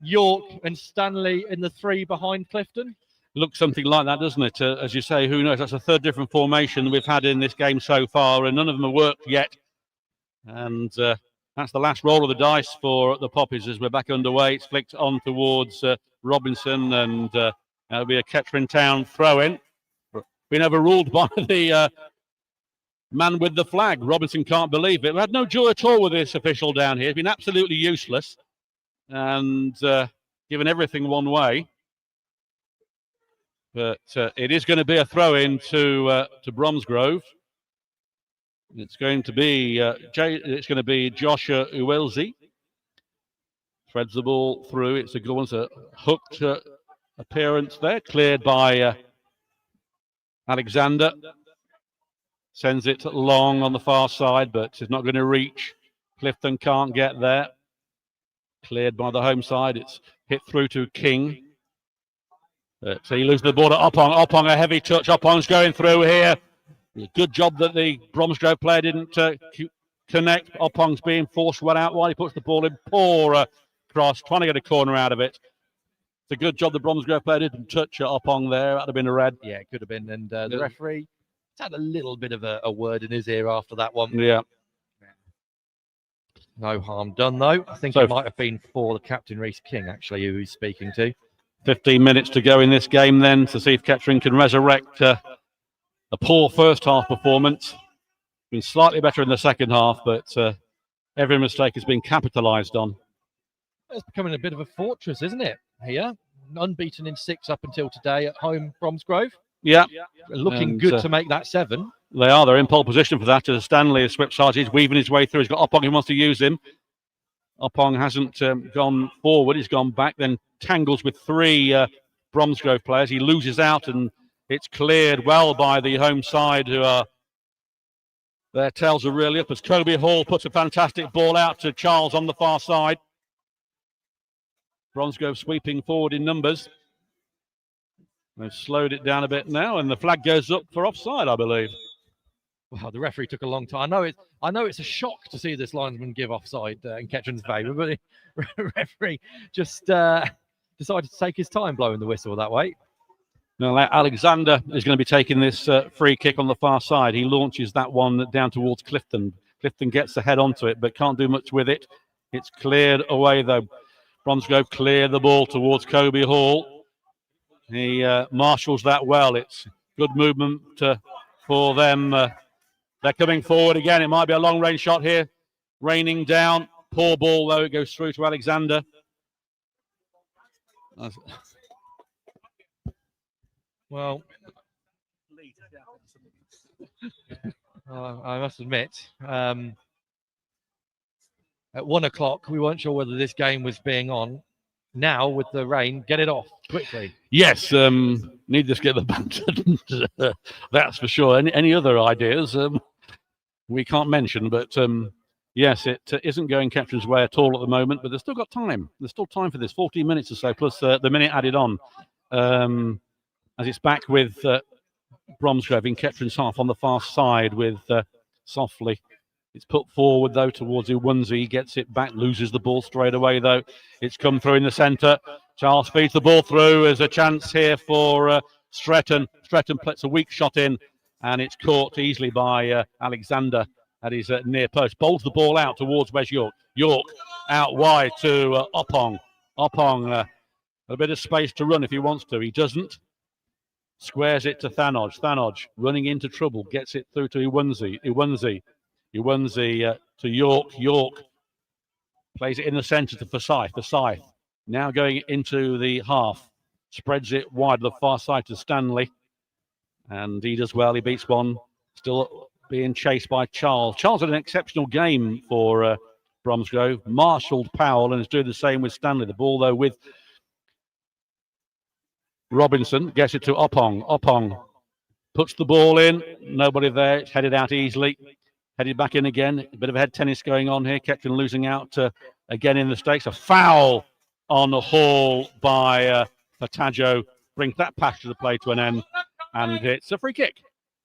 York and Stanley in the three behind Clifton. Looks something like that, doesn't it? As you say, who knows? That's a third different formation we've had in this game so far, and none of them have worked yet. And that's the last roll of the dice for the Poppies as we're back underway. It's flicked on towards Robinson, and that'll be a Kettering Town throw-in. Been overruled by the man with the flag. Robinson can't believe it. We had no joy at all with this official down here. He's been absolutely useless and given everything one way. But it is going to be a throw-in to Bromsgrove. It's going to be Joshua Uelzi. Threads the ball through. It's a good one. It's a hooked appearance there, cleared by Alexander. Sends it long on the far side, but it's not going to reach. Clifton can't get there. Cleared by the home side. It's hit through to King. So he loses the ball to Oppong. Oppong, a heavy touch. Oppong's going through here. Good job that the Bromsgrove player didn't connect. Oppong's being forced well out wide. He puts the ball in. Poor cross, trying to get a corner out of it. It's a good job the Bromsgrove player didn't touch Oppong there. That'd have been a red. Yeah, it could have been. And the referee had a little bit of a word in his ear after that one. Yeah. No harm done, though. I think it might have been for the captain, Reece King, actually, who he's speaking to. 15 minutes to go in this game then to see if Kettering can resurrect a poor first half performance. Been slightly better in the second half, but every mistake has been capitalised on. It's becoming a bit of a fortress, isn't it, here? Unbeaten in 6 up until today at home, Bromsgrove. Yeah. Looking good to make that 7. They are. They're in pole position for that as Stanley has swept side. He's weaving his way through. He's got Oppong who wants to use him. Oppong hasn't gone forward. He's gone back, then tangles with 3 Bromsgrove players. He loses out and it's cleared well by the home side who are, their tails are really up as Kobe Hall puts a fantastic ball out to Charles on the far side. Bromsgrove sweeping forward in numbers. They've slowed it down a bit now and the flag goes up for offside, I believe. Well, the referee took a long time. I know it's a shock to see this linesman give offside in Kettering's favour, but the referee just decided to take his time blowing the whistle that way. Now, Alexander is going to be taking this free kick on the far side. He launches that one down towards Clifton. Clifton gets the head onto it, but can't do much with it. It's cleared away, though. Bromsgrove clear the ball towards Kobe Hall. He marshals that well. It's good movement for them. They're coming forward again. It might be a long-range shot here. Raining down. Poor ball, though. It goes through to Alexander. Well, I must admit, at 1 o'clock, we weren't sure whether this game was being on. Now, with the rain, get it off quickly. Yes, need to get the band. That's for sure. Any other ideas? We can't mention, but yes, it isn't going Kettering's way at all at the moment, but they've still got time. There's still time for this, 14 minutes or so, plus the minute added on. As it's back with Bromsgrove in Kettering's half on the far side with Softly. It's put forward, though, towards Iwunzi. He gets it back, loses the ball straight away, though. It's come through in the centre. Charles feeds the ball through. There's a chance here for Stretton. Stretton puts a weak shot in, and it's caught easily by Alexander at his near post. Bowls the ball out towards Wes York. York out wide to Oppong. Oppong, a bit of space to run if he wants to. He doesn't. Squares it to Thanodge. Thanodge running into trouble. Gets it through to Iwunzi. Iwunzi to York. York plays it in the centre to Forsyth. Forsyth now going into the half. Spreads it wide the far side to Stanley. And he does well. He beats one. Still being chased by Charles. Charles had an exceptional game for Bromsgrove. Marshalled Powell and is doing the same with Stanley. The ball, though, with Robinson. Gets it to Oppong. Oppong puts the ball in. Nobody there. It's headed out easily. Headed back in again. A bit of head tennis going on here. Kettering losing out again in the stakes. A foul on the Hall by Fatajo. Brings that pass to the play to an end. And it's a free kick.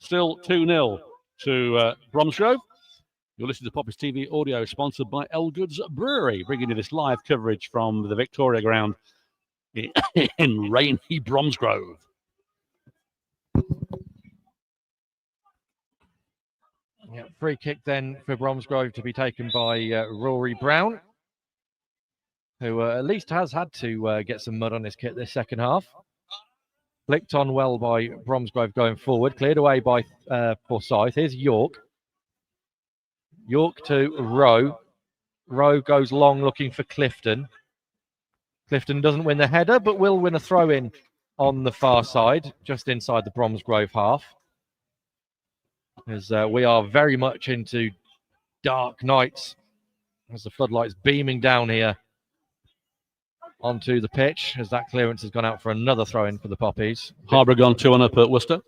Still 2-0 to Bromsgrove. You're listening to Poppy's TV audio, sponsored by Elgood's Brewery, bringing you this live coverage from the Victoria Ground in rainy Bromsgrove. Yeah, free kick then for Bromsgrove to be taken by Rory Brown, who at least has had to get some mud on his kit this second half. Flicked on well by Bromsgrove going forward, cleared away by Forsyth. Here's York. York to Rowe. Rowe goes long looking for Clifton. Clifton doesn't win the header, but will win a throw-in on the far side, just inside the Bromsgrove half. As we are very much into dark nights, as the floodlights beaming down here onto the pitch, as that clearance has gone out for another throw-in for the Poppies. Harbour gone 2-1 up at Worcester.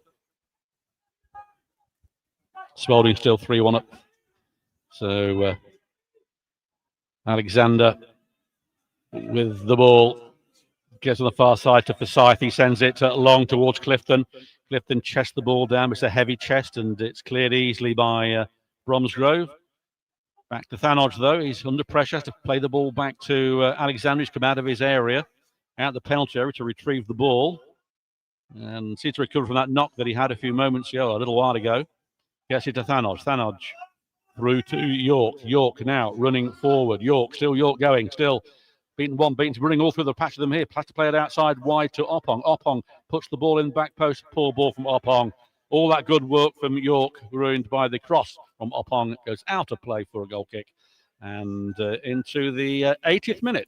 Spalding still 3-1 up. So Alexander with the ball gets on the far side to Forsyth. He sends it long towards Clifton. Clifton chests the ball down. It's a heavy chest and it's cleared easily by Bromsgrove. Back to Thanodge though. He's under pressure to play the ball back to Alexander. He's come out of his area, out the penalty area to retrieve the ball. And seems to recover from that knock that he had a few moments ago, a little while ago. Gets it to Thanodge. Thanodge through to York. York now running forward. York going, still beaten, running all through the patch of them here. Has to play it outside wide to Oppong. Oppong puts the ball in the back post. Poor ball from Oppong. All that good work from York ruined by the cross from Oppong. Goes out of play for a goal kick. And into the 80th minute.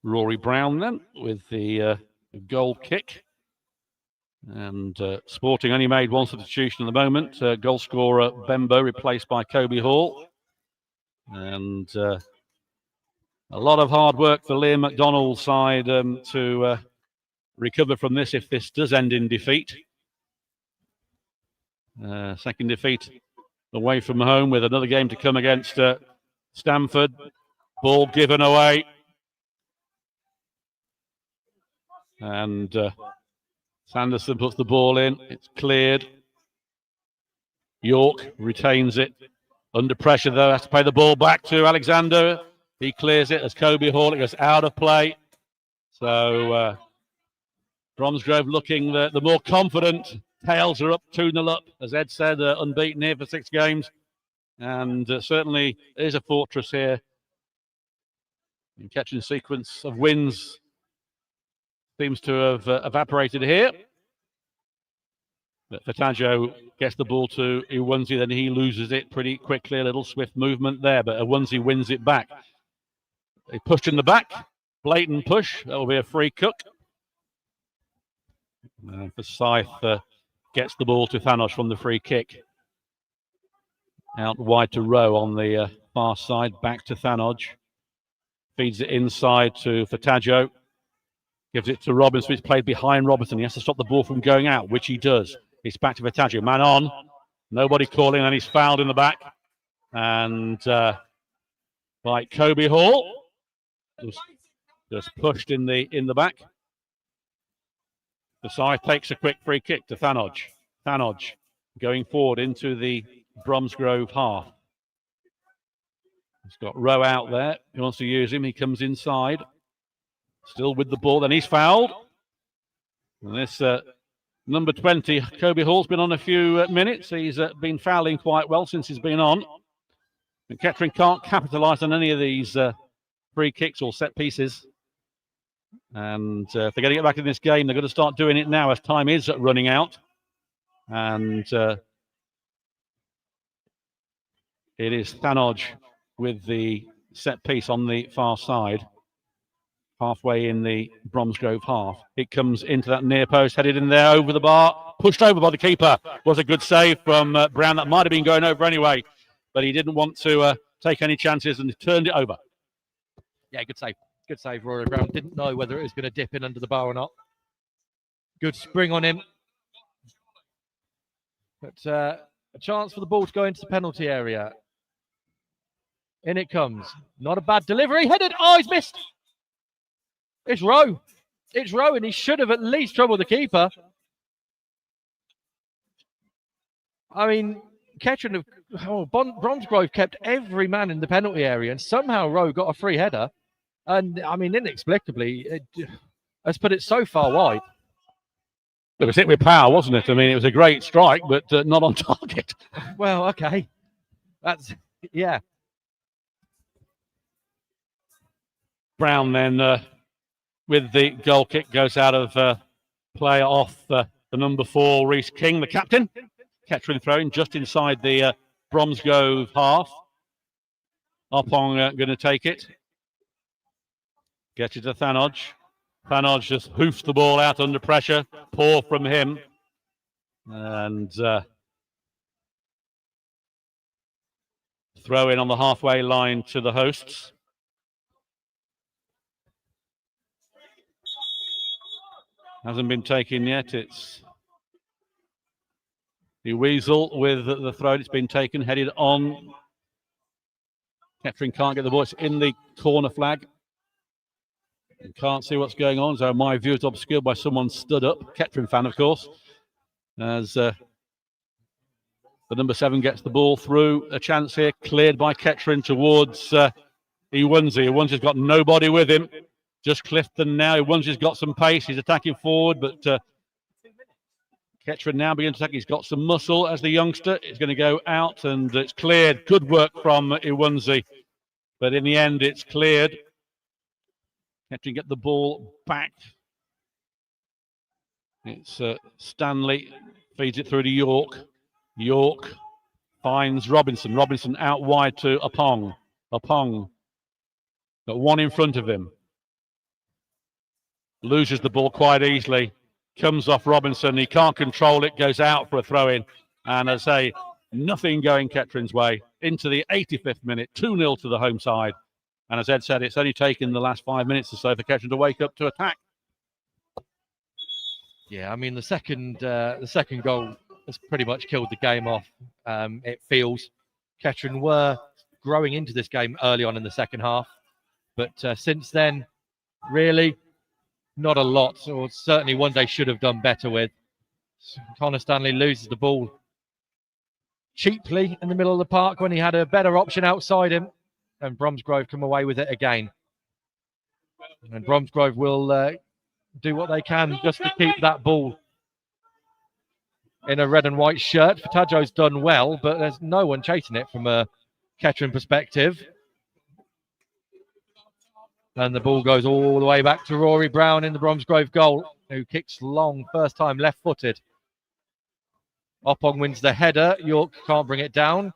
Rory Brown then with the goal kick. And Sporting only made one substitution at the moment. Goal scorer Bembo replaced by Kobe Hall. And a lot of hard work for Liam McDonald's side to recover from this if this does end in defeat. Second defeat away from home with another game to come against Stamford. Ball given away. And Sanderson puts the ball in. It's cleared. York retains it. Under pressure, though, has to play the ball back to Alexander. He clears it as Kobe Hall. It goes out of play. So Bromsgrove looking the more confident. Tails are up 2-0 up. As Ed said, unbeaten here for 6 games. And certainly is a fortress here. In catching a sequence of wins seems to have evaporated here. But Fataggio gets the ball to Iwunzi, then he loses it pretty quickly. A little swift movement there, but Iwunzi wins it back. They pushed in the back. Blatant push. That will be a free kick. Forsyth gets the ball to Thanos from the free kick. Out wide to Rowe on the far side. Back to Thanodge. Feeds it inside to Fataggio. Gives it to Robinson. He's played behind Robinson. He has to stop the ball from going out, which he does. It's back to Fataggio. Man on. Nobody calling, and he's fouled in the back. And by Kobe Hall. Just pushed in the back. Forsyth takes a quick free kick to Thanodge. Thanodge going forward into the Bromsgrove half. He's got Rowe out there. He wants to use him. He comes inside. Still with the ball. Then he's fouled. And this number 20, Kobe Hall's been on a few minutes. He's been fouling quite well since he's been on. And Kettering can't capitalise on any of these free kicks or set pieces. And if they're going to get back in this game, they're going to start doing it now as time is running out. And it is Thanodge with the set piece on the far side, halfway in the Bromsgrove half. It comes into that near post, headed in there over the bar, pushed over by the keeper. Was a good save from Brown. That might have been going over anyway, but he didn't want to take any chances and turned it over. Yeah, good save. Good save, Rory Brown. Didn't know whether it was going to dip in under the bar or not. Good spring on him. But a chance for the ball to go into the penalty area. In it comes. Not a bad delivery. Headed. Oh, he's missed. It's Rowe. It's Rowan. He should have at least troubled the keeper. I mean, Kettering, Bromsgrove kept every man in the penalty area, and somehow Rowe got a free header. And I mean, inexplicably, it has put it so far wide. It was hit with power, wasn't it? I mean, it was a great strike, but not on target. Well, okay. That's, yeah. Brown then, with the goal kick, goes out of play off the number 4, Reece King, the captain. Kettering throwing just inside the Bromsgrove half. Oppong going to take it. Gets it to Thanodge. Thanodge just hoofs the ball out under pressure. Poor from him. And throw in on the halfway line to the hosts. Hasn't been taken yet. It's the Weasel with the throw. It's been taken, headed on. Kettering can't get the ball. It's in the corner flag. You can't see what's going on, so my view is obscured by someone stood up. Kettering fan, of course. As the number 7 gets the ball through. A chance here, cleared by Kettering towards Iwunzi. Iwunzi's got nobody with him. Just Clifton now. Iwunzi's got some pace. He's attacking forward, but Kettering now begins to attack. He's got some muscle as the youngster. It's going to go out, and it's cleared. Good work from Iwunzi. But in the end, it's cleared. Kettering get the ball back. It's Stanley. Feeds it through to York. York finds Robinson. Robinson out wide to Oppong. Oppong got one in front of him. Loses the ball quite easily. Comes off Robinson. He can't control it. Goes out for a throw-in. And as I say, nothing going Kettering's way. Into the 85th minute. 2-0 to the home side. And as Ed said, it's only taken the last 5 minutes or so for Kettering to wake up to attack. Yeah, I mean, the second goal has pretty much killed the game off. It feels Kettering were growing into this game early on in the second half. But since then, really, not a lot, or certainly one they should have done better with. Connor Stanley loses the ball cheaply in the middle of the park when he had a better option outside him, and Bromsgrove come away with it again. And Bromsgrove will do what they can just to keep that ball in a red and white shirt. Fatajo's done well, but there's no one chasing it from a Kettering perspective. And the ball goes all the way back to Rory Brown in the Bromsgrove goal, who kicks long, first time left-footed. Oppong wins the header. York can't bring it down.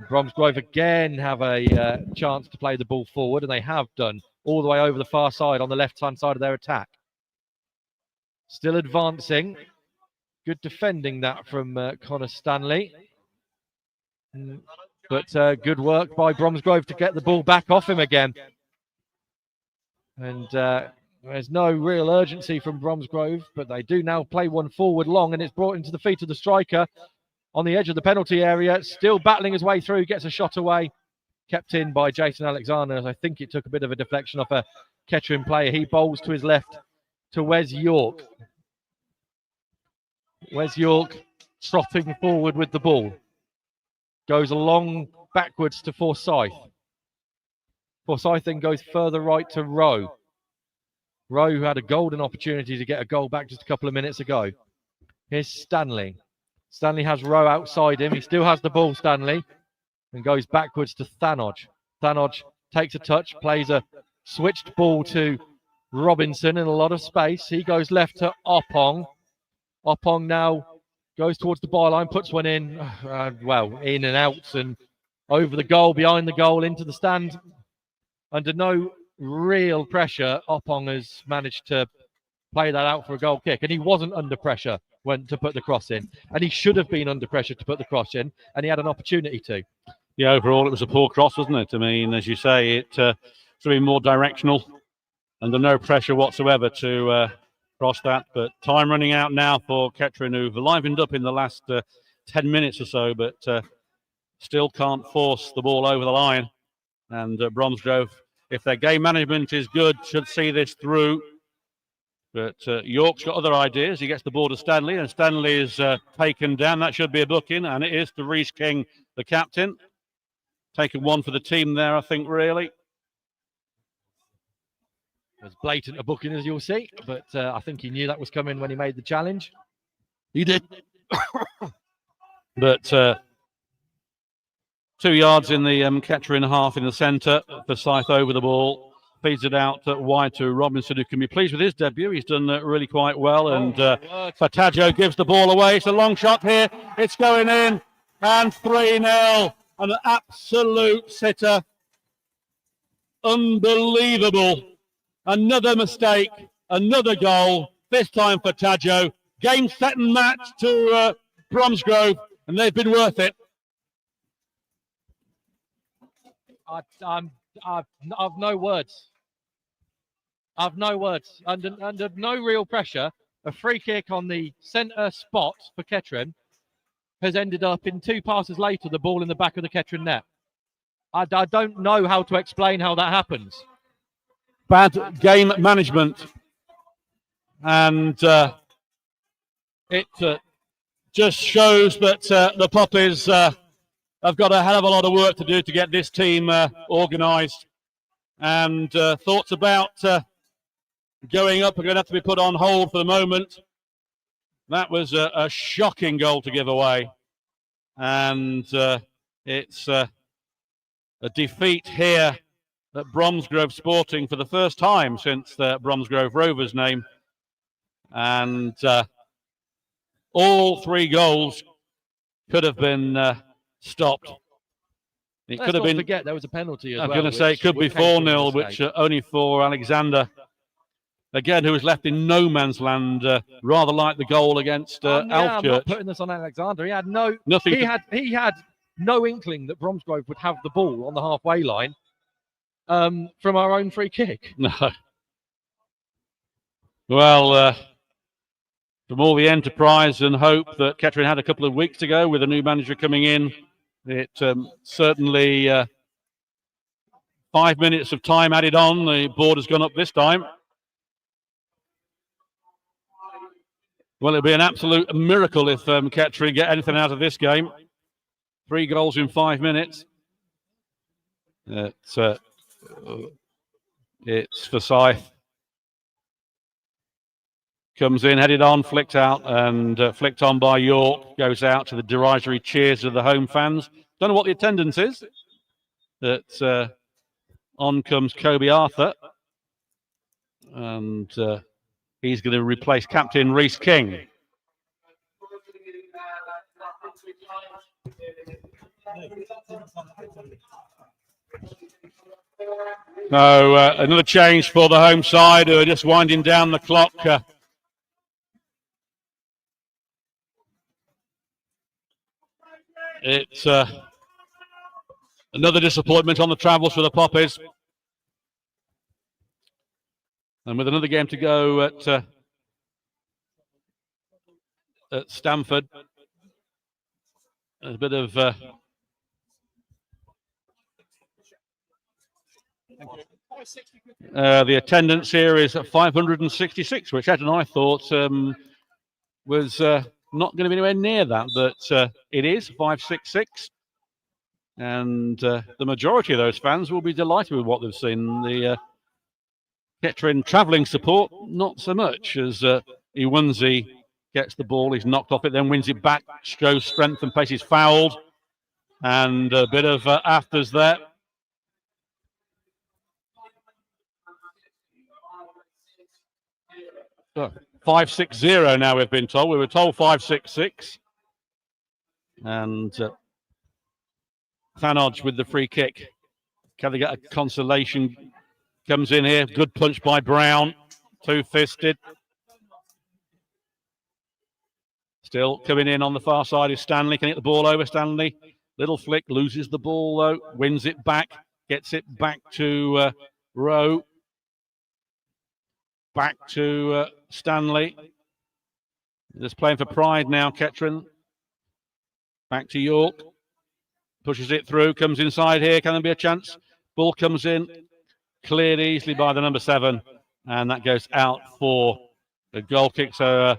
Bromsgrove again have a chance to play the ball forward, and they have done, all the way over the far side on the left-hand side of their attack. Still advancing. Good defending that from Connor Stanley. But good work by Bromsgrove to get the ball back off him again. And there's no real urgency from Bromsgrove, but they do now play one forward long, and it's brought into the feet of the striker on the edge of the penalty area. Still battling his way through, gets a shot away. Kept in by Jason Alexander, as I think it took a bit of a deflection off a Kettering player. He bowls to his left to Wes York. Wes York trotting forward with the ball. Goes along backwards to Forsyth. Forsyth then goes further right to Rowe. Rowe, who had a golden opportunity to get a goal back just a couple of minutes ago. Here's Stanley. Stanley has Rowe outside him. He still has the ball, Stanley, and goes backwards to Thanodge. Thanodge takes a touch, plays a switched ball to Robinson in a lot of space. He goes left to Oppong. Oppong now goes towards the byline, puts one in, in and out and over the goal, behind the goal, into the stand. Under no real pressure, Oppong has managed to play that out for a goal kick. And he wasn't under pressure when to put the cross in. And he should have been under pressure to put the cross in. And he had an opportunity to. Yeah, overall, it was a poor cross, wasn't it? I mean, as you say, it should be more directional. Under no pressure whatsoever to cross that. But time running out now for Kettering, who've livened up in the last 10 minutes or so, but still can't force the ball over the line. And Bromsgrove, if their game management is good, should see this through. But York's got other ideas. He gets the ball to Stanley, and Stanley is taken down. That should be a booking, and it is to Reece King, the captain. Taken one for the team there, I think, really. As blatant a booking as you'll see, but I think he knew that was coming when he made the challenge. He did. But 2 yards in the Kettering half in the centre. Forsyth over the ball. Feeds it out wide to Robinson, who can be pleased with his debut. He's done really quite well. And Fataggio gives the ball away. It's a long shot here. It's going in. And 3-0. An absolute sitter. Unbelievable. Another mistake, another goal, this time for Fataggio. Game, set and match to Bromsgrove, and they've been worth it. I've no words. I've no words. Under no real pressure, a free kick on the centre spot for Kettering has ended up in 2 passes later, the ball in the back of the Kettering net. I don't know how to explain how that happens. Bad game management, and it just shows that the Poppies have got a hell of a lot of work to do to get this team organised, and thoughts about going up are going to have to be put on hold for the moment. That was a shocking goal to give away, and it's a defeat here at Bromsgrove Sporting for the first time since the Bromsgrove Rovers name. And all 3 goals could have been stopped. It could have been. Forget there was a penalty as well. I'm going to say it could be 4-0, which only for Alexander, again, who was left in no man's land, rather like the goal against Alchurch. I'm not putting this on Alexander. He had nothing. He had no inkling that Bromsgrove would have the ball on the halfway line. From our own free kick. No. Well, from all the enterprise and hope that Kettering had a couple of weeks ago with a new manager coming in, it certainly 5 minutes of time added on. The board has gone up this time. Well, it'll be an absolute miracle if Kettering get anything out of this game. 3 goals in 5 minutes. It's Forsyth. Comes in, headed on, flicked out, and flicked on by York. Goes out to the derisory cheers of the home fans. Don't know what the attendance is. But on comes Kobe Arthur. And he's going to replace Captain Reece King. So another change for the home side, who are just winding down the clock. It's another disappointment on the travels for the Poppies. And with another game to go at Stamford, a bit of the attendance here is at 566, which Ed and I thought was not going to be anywhere near that, but it is 566, and the majority of those fans will be delighted with what they've seen. The Kettering travelling support, not so much, as Iwunzi gets the ball, he's knocked off it, then wins it back, shows strength and pace, he's fouled, and a bit of afters there. So 560 now, we've been told. We were told 566. And Thanodge with the free kick. Can they get a consolation? Comes in here. Good punch by Brown. Two-fisted. Still coming in on the far side is Stanley. Can hit the ball over. Stanley. Little flick. Loses the ball, though. Wins it back. Gets it back to Rowe. Back to Stanley. Just playing for pride now, Kettering. Back to York. Pushes it through. Comes inside here. Can there be a chance? Ball comes in. Cleared easily by the number 7. And that goes out for The goal kicks are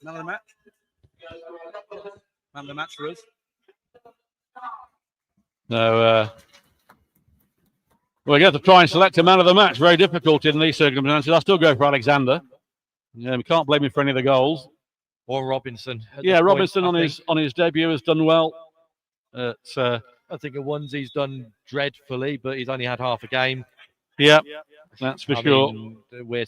Man of the match. Man of the match for us. so. Well, you have to try and select a man of the match. Very difficult in these circumstances. I'll still go for Alexander. Yeah, we can't blame him for any of the goals. Or Robinson. Yeah, Robinson on his debut has done well. I think at ones he's done dreadfully, but he's only had half a game. Yeah, that's for sure. Mean, we're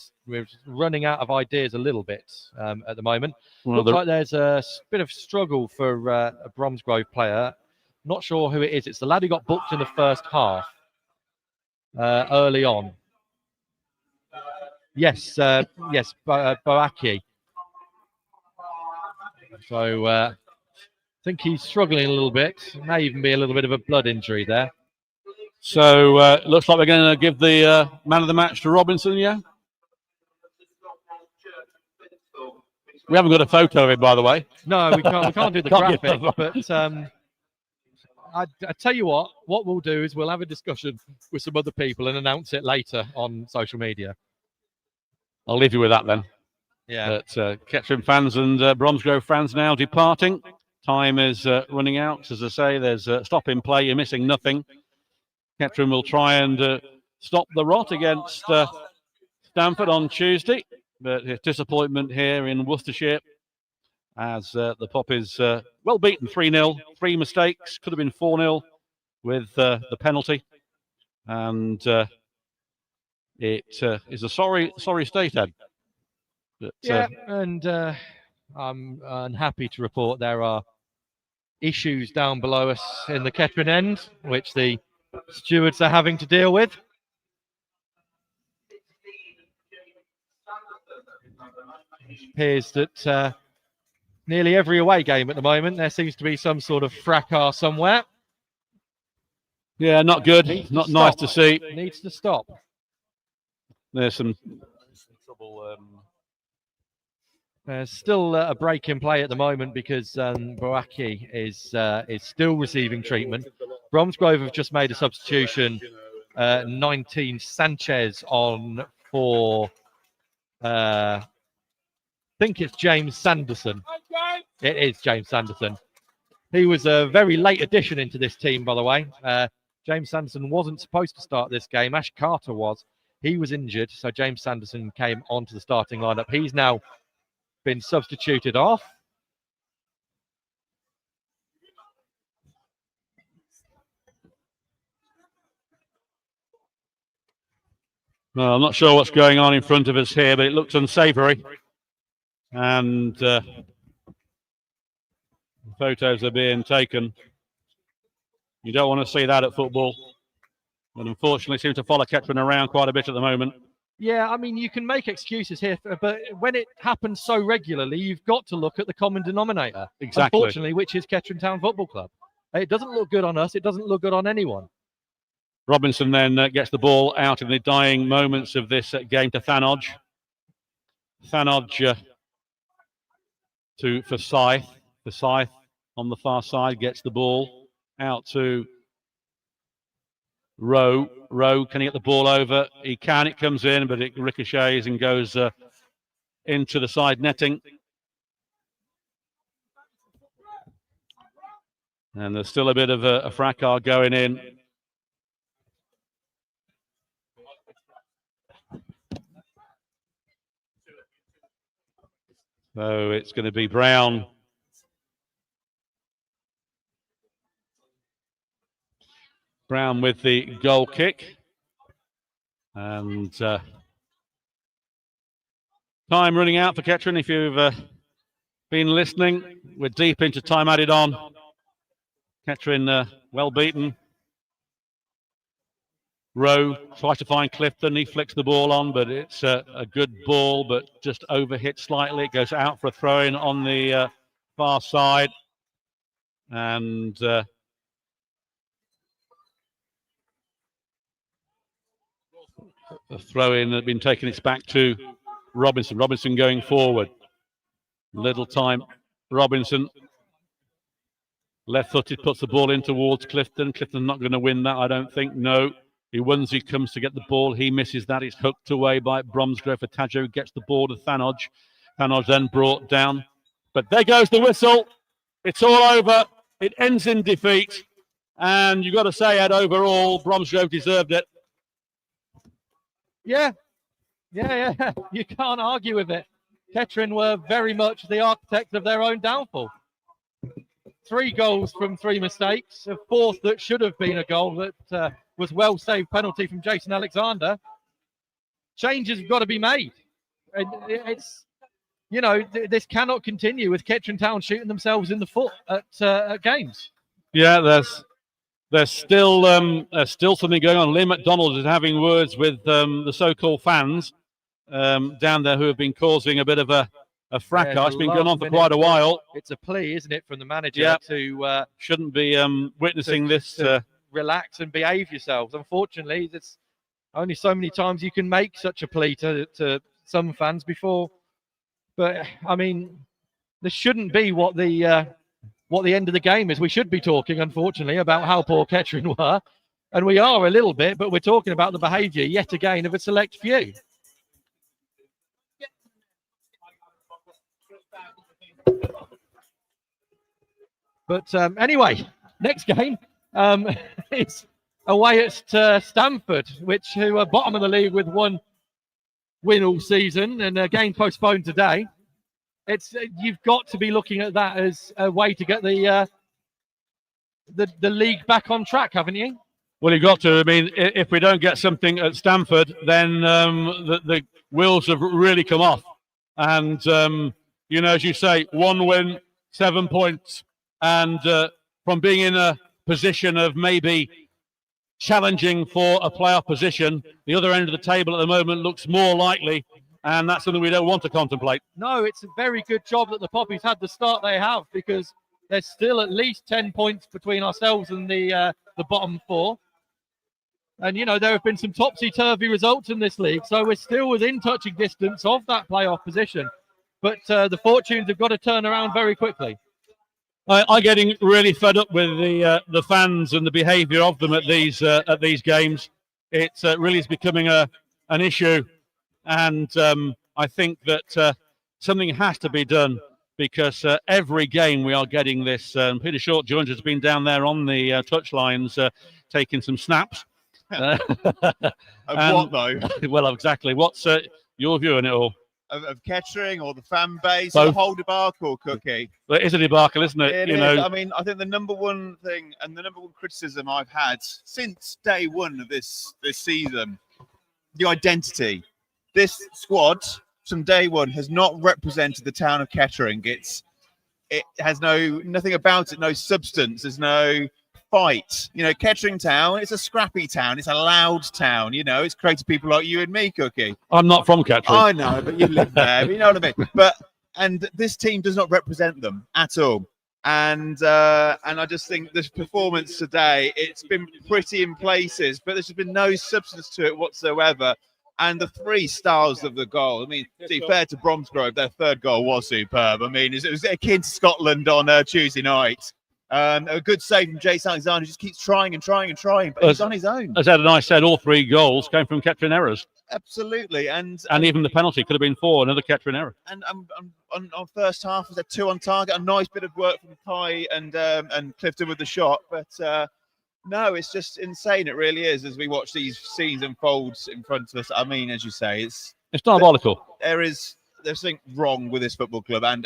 running out of ideas a little bit at the moment. Well, Looks like there's a bit of struggle for a Bromsgrove player. Not sure who it is. It's the lad who got booked in the first half early on. Yes, Boaki. So I think he's struggling a little bit. May even be a little bit of a blood injury there. So looks like we're going to give the man of the match to Robinson, yeah? We haven't got a photo of it, by the way. No, we can't do the graphic. But I tell you what we'll do is we'll have a discussion with some other people and announce it later on social media. I'll leave you with that then. Yeah. But Kettering fans and Bromsgrove fans now departing. Time is running out. As I say, there's a stop in play. You're missing nothing. Kettering will try and stop the rot against Stamford on Tuesday. But disappointment here in Worcestershire as the Pop is well beaten 3-0. 3 mistakes. Could have been 4-0 with the penalty. And it is a sorry state, Ed. But, yeah, and I'm unhappy to report there are issues down below us in the Kettering end, which the stewards are having to deal with. It appears that nearly every away game at the moment, there seems to be some sort of fracas somewhere. Yeah, not good. Not nice to see. Needs to stop. There's some trouble. There's still a break in play at the moment because Boaki is still receiving treatment. Bromsgrove have just made a substitution. 19 Sanchez on for I think it's James Sanderson. It is James Sanderson. He was a very late addition into this team, by the way. James Sanderson wasn't supposed to start this game. Ash Carter was. He was injured, so James Sanderson came onto the starting lineup. He's now been substituted off. Well, I'm not sure what's going on in front of us here, but it looks unsavoury. And photos are being taken. You don't want to see that at football. But unfortunately, seem to follow Kettering around quite a bit at the moment. Yeah, I mean, you can make excuses here, but when it happens so regularly, you've got to look at the common denominator. Exactly. Unfortunately, which is Kettering Town Football Club. It doesn't look good on us. It doesn't look good on anyone. Robinson then gets the ball out in the dying moments of this game to Thanodge. Thanodge to Forsyth. Forsyth on the far side gets the ball out to Rowe. Rowe, can he get the ball over? He can. It comes in, but it ricochets and goes into the side netting. And there's still a bit of a fracas going in. So it's going to be Brown. Brown with the goal kick. And time running out for Kettering. If you've been listening, we're deep into time added on. Kettering well beaten. Rowe tries to find Clifton. He flicks the ball on, but it's a good ball, but just overhit slightly. It goes out for a throw-in on the far side. And the throw-in had been taken. It's back to Robinson. Robinson going forward. Little time. Robinson. Left-footed, puts the ball in towards Clifton. Clifton's not going to win that, I don't think. No. He wins, he comes to get the ball. He misses that. It's hooked away by Bromsgrove. Tajo gets the ball to Thanoj. Thanoj then brought down. But there goes the whistle. It's all over. It ends in defeat. And you've got to say, Ed, overall, Bromsgrove deserved it. Yeah. You can't argue with it. Kettering were very much the architects of their own downfall. 3 goals from 3 mistakes, a 4th that should have been a goal that was well saved penalty from Jason Alexander. Changes have got to be made. It's, this cannot continue with Kettering Town shooting themselves in the foot at games. Yeah, there's still something going on. Liam McDonald is having words with the so-called fans down there who have been causing a bit of a fracas. It's been going on for quite a while. It's a plea, isn't it, from the manager to shouldn't be witnessing this. To relax and behave yourselves. Unfortunately, there's only so many times you can make such a plea to some fans before. But I mean, this shouldn't be what the end of the game is. We should be talking, unfortunately, about how poor Kettering were, and we are a little bit. But we're talking about the behaviour yet again of a select few. But anyway, next game is away at Stamford, who are bottom of the league with 1 win all season, and a game postponed today. You've got to be looking at that as a way to get the league back on track, haven't you? Well, you've got to. I mean, if we don't get something at Stamford, then the wheels have really come off. And as you say, 1 win, 7 points. And from being in a position of maybe challenging for a playoff position, the other end of the table at the moment looks more likely, and that's something we don't want to contemplate. No, it's a very good job that the Poppies had the start they have, because there's still at least 10 points between ourselves and the bottom 4. And, there have been some topsy-turvy results in this league, so we're still within touching distance of that playoff position. But the fortunes have got to turn around very quickly. I'm getting really fed up with the fans and the behaviour of them at these games. It really is becoming an issue, and I think that something has to be done, because every game we are getting this. Peter Short Jones has been down there on the touchlines taking some snaps. What though? Well, exactly. What's your view on it all? Of Kettering or the fan base, Both. or the whole debacle, Cookie? Well, it is a debacle, isn't it? It is. I mean, I think the number one thing and the number one criticism I've had since day one of this season, the identity. This squad from day one has not represented the town of Kettering. It has nothing about it, no substance. There's no fight. Kettering Town, it's a scrappy town. It's a loud town. It's created people like you and me, Cookie. I'm not from Kettering. I know, but you live there. You know what I mean? And this team does not represent them at all. And I just think this performance today, it's been pretty in places, but there's been no substance to it whatsoever. And the 3 stars of the goal, I mean, to be fair to Bromsgrove, their 3rd goal was superb. I mean, it was akin to Scotland on Tuesday night. A good save from Jason Alexander, who just keeps trying, but he's on his own. As Ed and I said, all 3 goals came from Kettering errors. Absolutely, and even the penalty could have been 4, another Kettering error. And on first half, was there 2 on target? A nice bit of work from Kai and Clifton with the shot, but no, it's just insane. It really is, as we watch these scenes unfold in front of us. I mean, as you say, it's diabolical. There's something wrong with this football club, and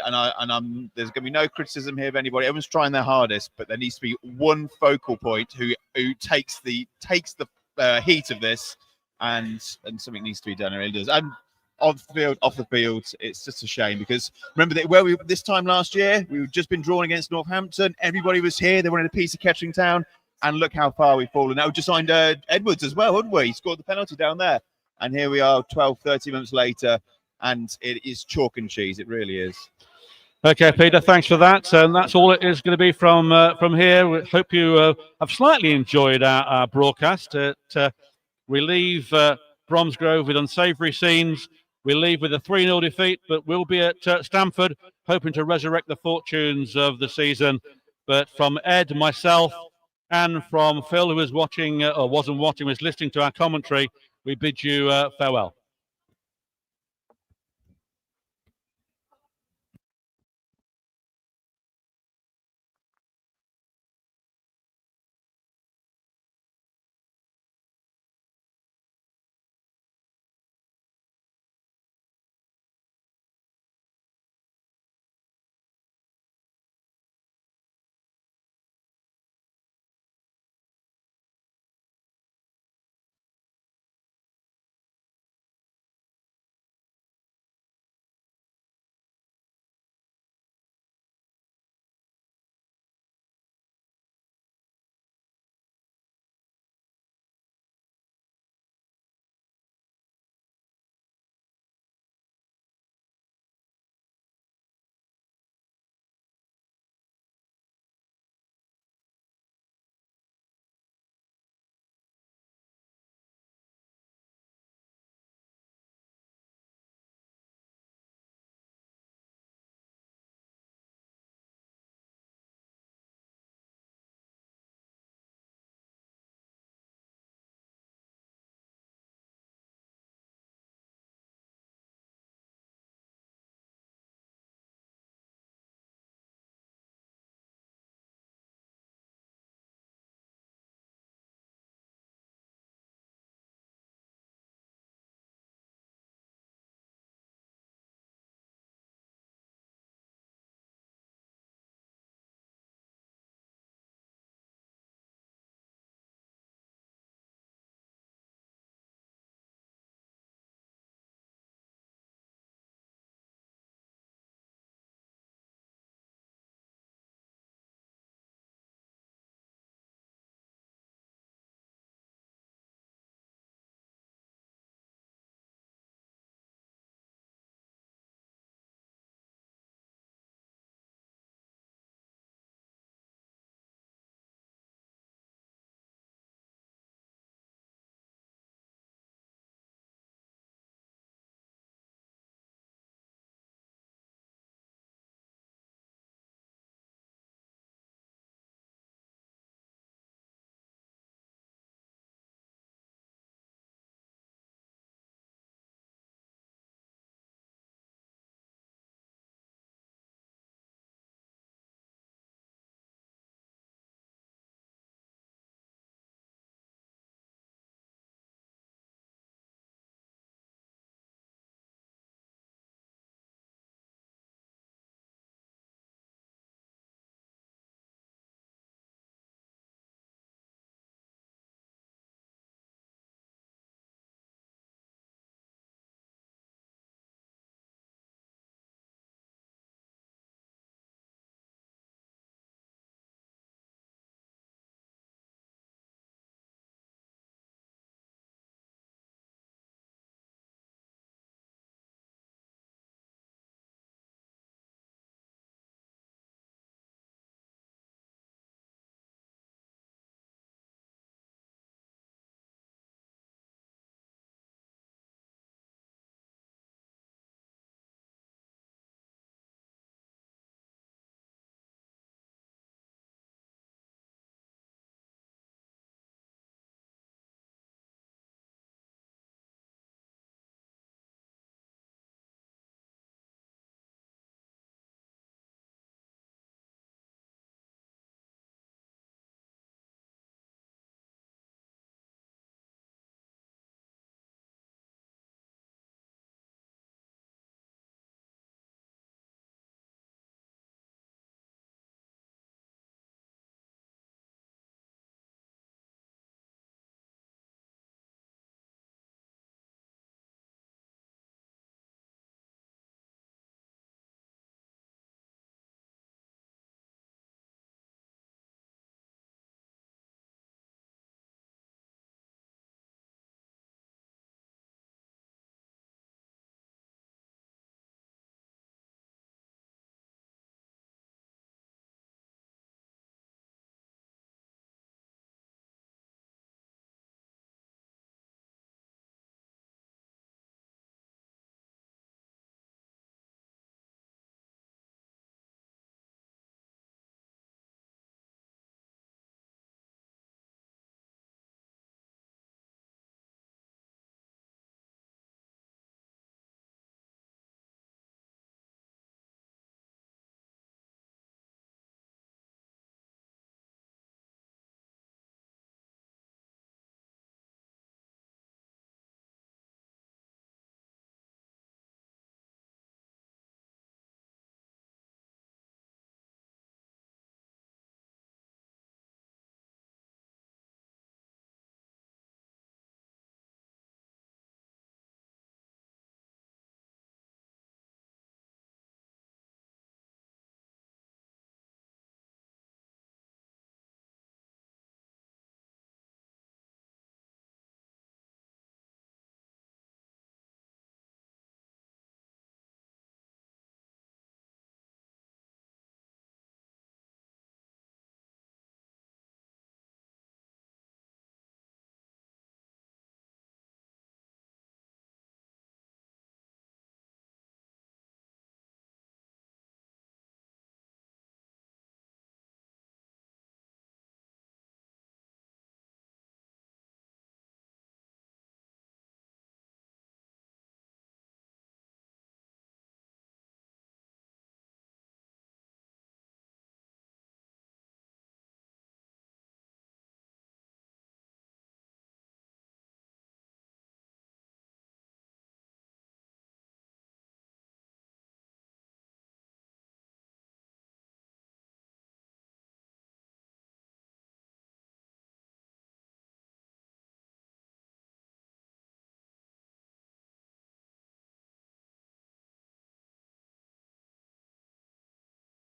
there's going to be no criticism here of anybody. Everyone's trying their hardest, but there needs to be one focal point who takes the heat of this, and something needs to be done. It really does. And off the field, it's just a shame, because remember that this time last year we've just been drawn against Northampton. Everybody was here. They wanted a piece of Kettering Town, and look how far we've fallen. Now we just signed Edwards as well, hadn't we? He scored the penalty down there, and here we are 12-13 months later. And it is chalk and cheese. It really is. Okay, Peter, thanks for that. And that's all it is going to be from here. We hope you have slightly enjoyed our broadcast. We leave Bromsgrove with unsavoury scenes. We leave with a 3-0 defeat, but we'll be at Stamford, hoping to resurrect the fortunes of the season. But from Ed, myself, And from Phil, who was watching, or wasn't watching, was listening to our commentary, we bid you farewell.